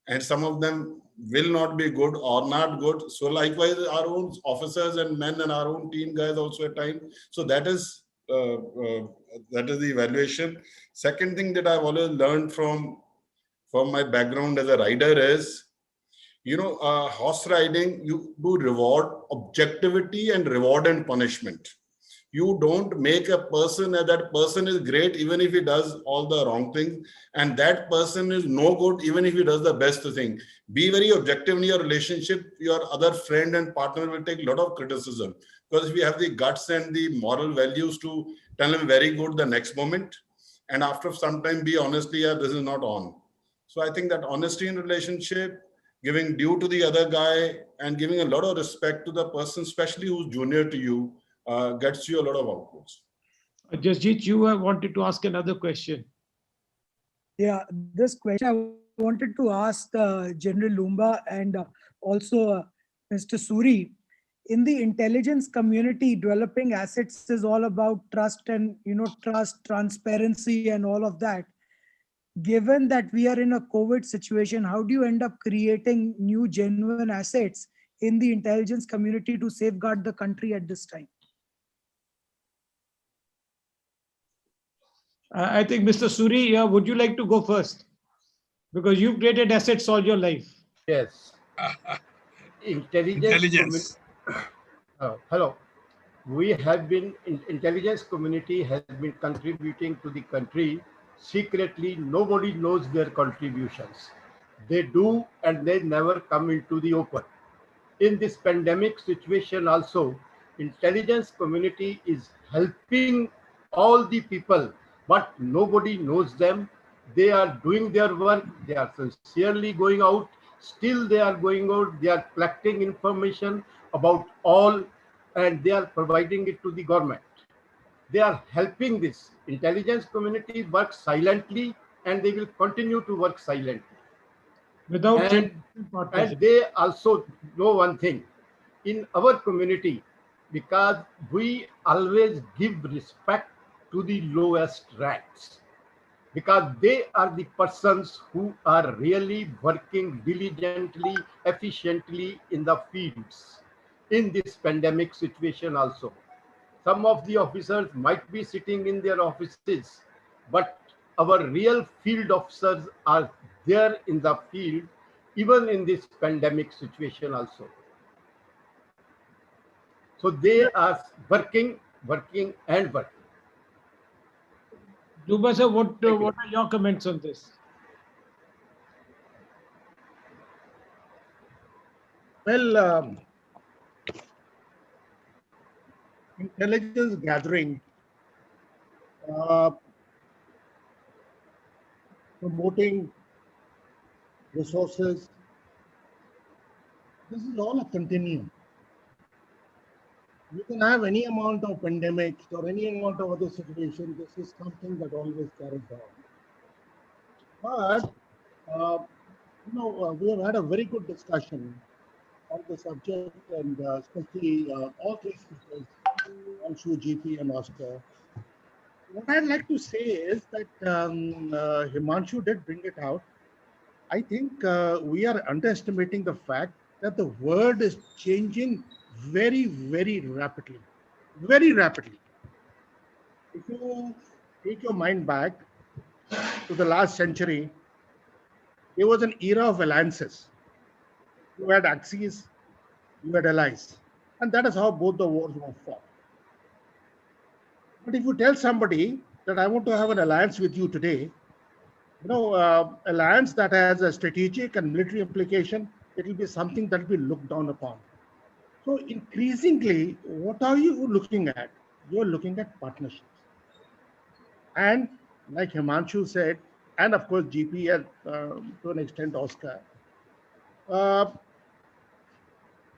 Speaker 7: and some of them will not be good or not good. So likewise, our own officers and men and our own team guys also at times. So that is the evaluation. Second thing that I've always learned from my background as a rider is, horse riding, you do reward objectivity and reward and punishment. You don't make a person, that person is great even if he does all the wrong things, and that person is no good even if he does the best thing. Be very objective in your relationship. Your other friend and partner will take a lot of criticism, because if you have the guts and the moral values to tell him very good the next moment, and after some time be honestly, yeah, this is not on. So I think that honesty in relationship, giving due to the other guy, and giving a lot of respect to the person, especially who's junior to you, gets you a lot of outputs.
Speaker 2: Jasjit, you wanted to ask another question.
Speaker 6: Yeah, this question I wanted to ask General Lumba and also Mr. Suri. In the intelligence community, developing assets is all about trust and trust, transparency, and all of that. Given that we are in a COVID situation, how do you end up creating new genuine assets in the intelligence community to safeguard the country at this time?
Speaker 2: I think Mr. Suri, would you like to go first? Because you've created assets all your life.
Speaker 8: Yes.
Speaker 1: Intelligence.
Speaker 8: Hello. We have been, intelligence community has been contributing to the country secretly. Nobody knows their contributions. They do, and they never come into the open. In this pandemic situation also, intelligence community is helping all the people, but nobody knows them. They are doing their work. They are sincerely going out. Still they are going out. They are collecting information about all, and they are providing it to the government. They are helping this. Intelligence community works silently, and they will continue to work silently.
Speaker 2: Without
Speaker 8: And they also know one thing in our community, because we always give respect to the lowest ranks, because they are the persons who are really working diligently, efficiently in the fields. In this pandemic situation also, some of the officers might be sitting in their offices, but our real field officers are there in the field, even in this pandemic situation also. So they are working and working.
Speaker 2: Lumba sir, what are your comments on this?
Speaker 9: Well, intelligence gathering, promoting resources, this is all a continuum. You can have any amount of pandemics or any amount of other situation. This is something that always carries on. But, we have had a very good discussion on the subject, and especially all three speakers, Anshu, GP, and Oscar. What I'd like to say is that Himanshu did bring it out. I think we are underestimating the fact that the world is changing very, very rapidly. Very rapidly. If you take your mind back to the last century, there was an era of alliances. You had axes, you had allies. And that is how both the wars were fought. But if you tell somebody that I want to have an alliance with you today, alliance that has a strategic and military implication, it will be something that will be looked down upon. So increasingly, what are you looking at? You're looking at partnerships. And like Himanshu said, and of course GP and to an extent Oscar, uh,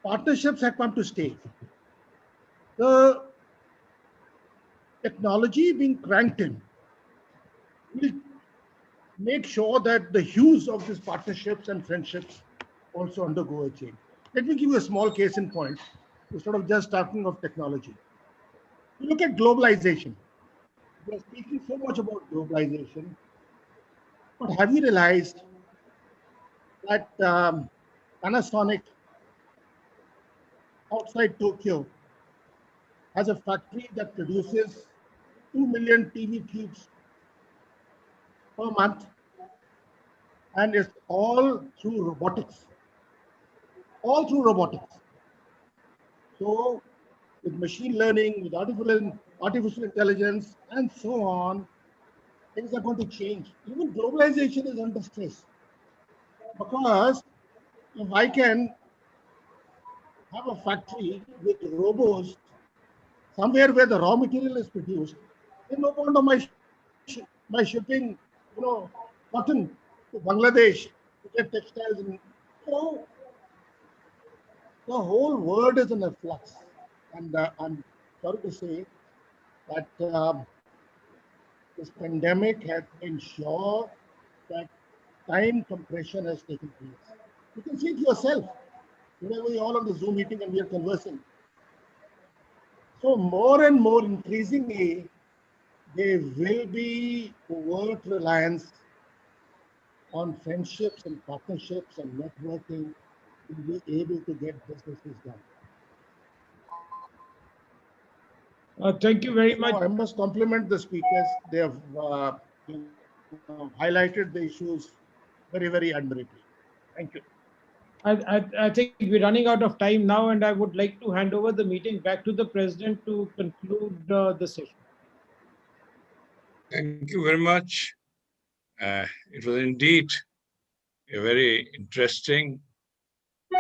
Speaker 9: partnerships have come to stay. The technology being cranked in will make sure that the hues of these partnerships and friendships also undergo a change. Let me give you a small case in point instead of just talking of technology. You look at globalization. We are speaking so much about globalization, but have you realized that Panasonic outside Tokyo has a factory that produces 2 million TV tubes per month, and it's all through robotics. All through robotics. So, with machine learning, with artificial intelligence, and so on, things are going to change. Even globalization is under stress because if I can have a factory with robots somewhere where the raw material is produced, then no point of my shipping, cotton to Bangladesh to get textiles. So the whole world is in a flux, and I'm sorry to say that this pandemic has ensured that time compression has taken place. You can see it yourself. We're all on the Zoom meeting and we are conversing. So more and more increasingly, there will be overt reliance on friendships and partnerships and networking to be able to get businesses done.
Speaker 2: Thank you very much.
Speaker 9: So I must compliment the speakers. They have highlighted the issues very, very admirably. Thank you.
Speaker 2: I think we're running out of time now, and I would like to hand over the meeting back to the president to conclude the session.
Speaker 1: Thank you very much. It was indeed a very interesting,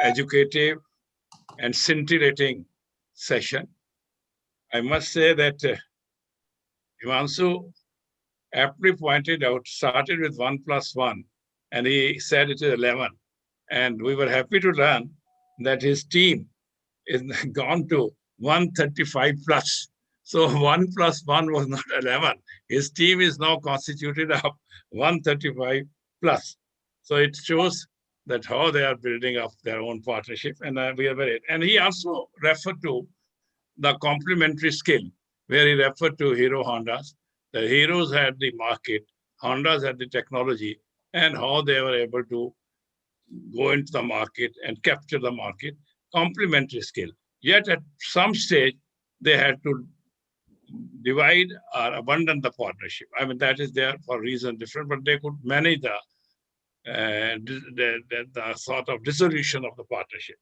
Speaker 1: educative, and scintillating session. I must say that Himanshu aptly pointed out, started with 1 + 1, and he said it is 11. And we were happy to learn that his team is gone to 135 plus. So 1 + 1 was not 11. His team is now constituted of 135 plus. So it shows that how they are building up their own partnership. And we are very, and he also referred to the complementary skill, where he referred to Hero Hondas. The Heroes had the market, Hondas had the technology, and how they were able to go into the market and capture the market, complementary skill. Yet at some stage, they had to divide or abandon the partnership. I mean, that is there for reason different, but they could manage the sort of dissolution of the partnership.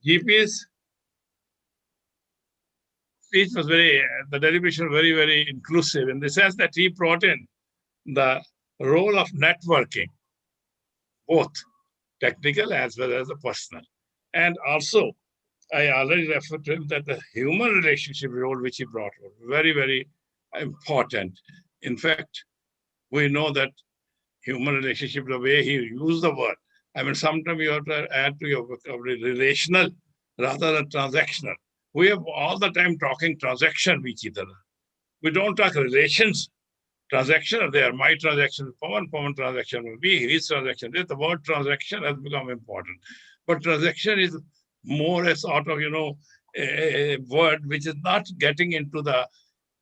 Speaker 1: GP's speech was the deliberation very, very inclusive in the sense that he brought in the role of networking, both technical as well as the personal. And also, I already referred to him that the human relationship role which he brought was very, very important. In fact, we know that human relationship, the way he used the word, I mean, sometimes you have to add to your vocabulary relational rather than transactional. We have all the time talking transaction with each other. We don't talk relations. Transaction are there. My transaction, Pawan transaction will be his transaction. The word transaction has become important. But transaction is more a sort of, a word which is not getting into the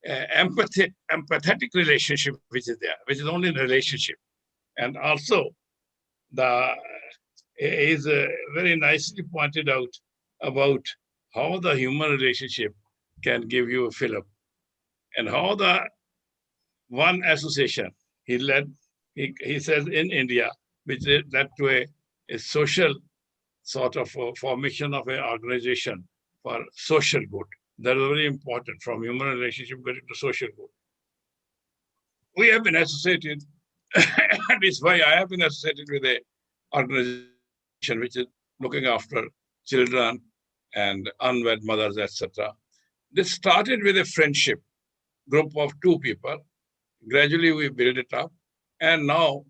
Speaker 1: empathetic relationship which is there, which is only in relationship. And also, is very nicely pointed out about how the human relationship can give you a fill-up, and how the one association he led, he says in India, which led to a social sort of formation of an organization for social good. That is very important, from human relationship getting to social good. We have been associated, and it's why I have been associated with a organization which is looking after children and unwed mothers, etc. This started with a friendship group of two people. Gradually, we build it up, and now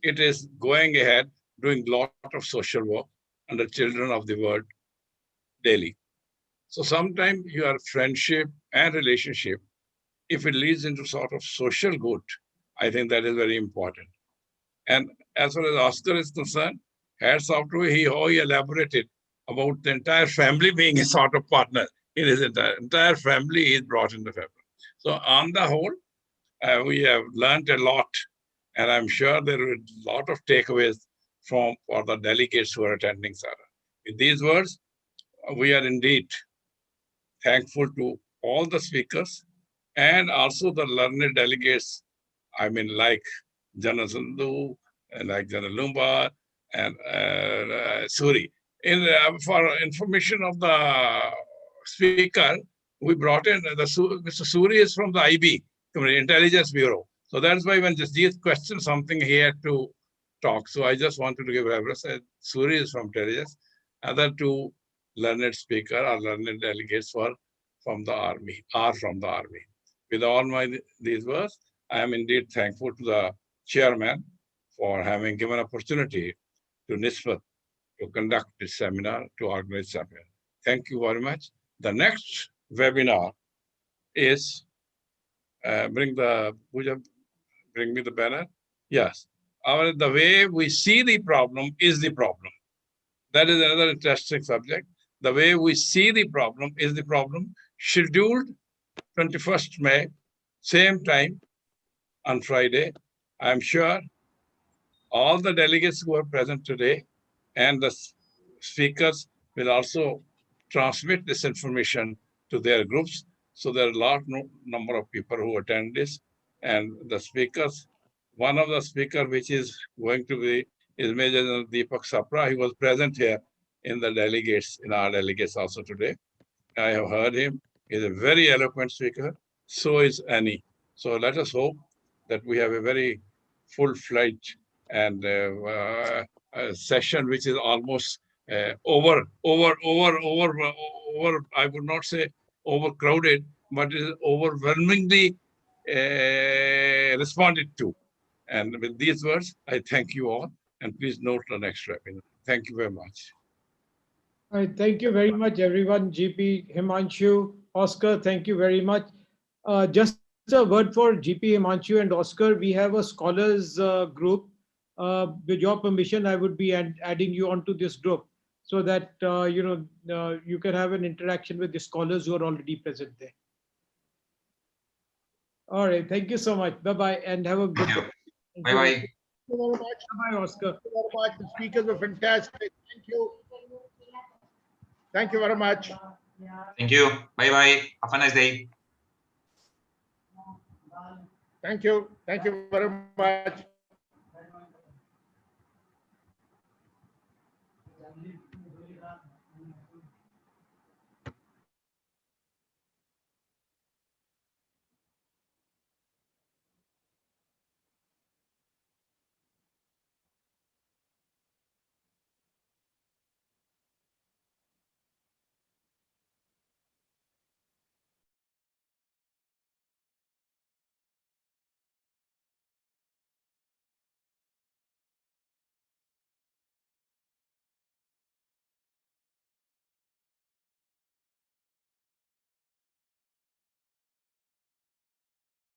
Speaker 1: it is going ahead doing a lot of social work under children of the world daily. So sometimes your friendship and relationship, if it leads into sort of social good, I think that is very important. And as far as Oscar is concerned, hats off to him, how he elaborated about the entire family being a sort of partner in his entire family is brought in the family. So on the whole, we have learned a lot, and I'm sure there are a lot of takeaways for the delegates who are attending, Sarah. With these words, we are indeed thankful to all the speakers and also the learned delegates, I mean, like General Sandhu, like General Lumbar, and Suri. For information of the speaker, we brought in Mr. Suri is from the IB, Intelligence Bureau. So that's why when Jasjeet questioned something, he had to talk. So I just wanted to give reference. Suri is from intelligence. Other two learned speaker or learned delegates were from the army, are from the army. With all these words, I am indeed thankful to the chairman for having given opportunity to NISBAT to conduct this seminar, to organize seminar. Thank you very much. The next webinar is, bring me the banner. Yes, the way we see the problem is the problem. That is another interesting subject. The way we see the problem is the problem. Scheduled 21st May, same time on Friday. I'm sure all the delegates who are present today and the speakers will also transmit this information to their groups. So there are a large number of people who attend this. And the speakers, one of the speakers which is going to be is Major General Deepak Sapra. He was present here in the delegates, in our delegates also today. I have heard him. He's a very eloquent speaker. So is Annie. So let us hope that we have a very full-fledged and session which is almost over, I would not say overcrowded, but it is overwhelmingly responded to. And with these words, I thank you all, and please note the next webinar. Thank you very much.
Speaker 2: All right, thank you very much, everyone. GP, Himanshu, Oscar, thank you very much. Just a word for GP, Himanshu, and Oscar. We have a scholars group. With your permission, I would be adding you onto this group so that you can have an interaction with the scholars who are already present there. All right, thank you so much. Bye-bye, and have a good day.
Speaker 5: Bye-bye.
Speaker 9: Thank you very much.
Speaker 2: Bye, Oscar.
Speaker 9: Thank you very much. The speakers were fantastic. Thank you. Thank you very much.
Speaker 5: Thank you. Bye-bye. Have a nice day.
Speaker 9: Thank you. Thank you very much.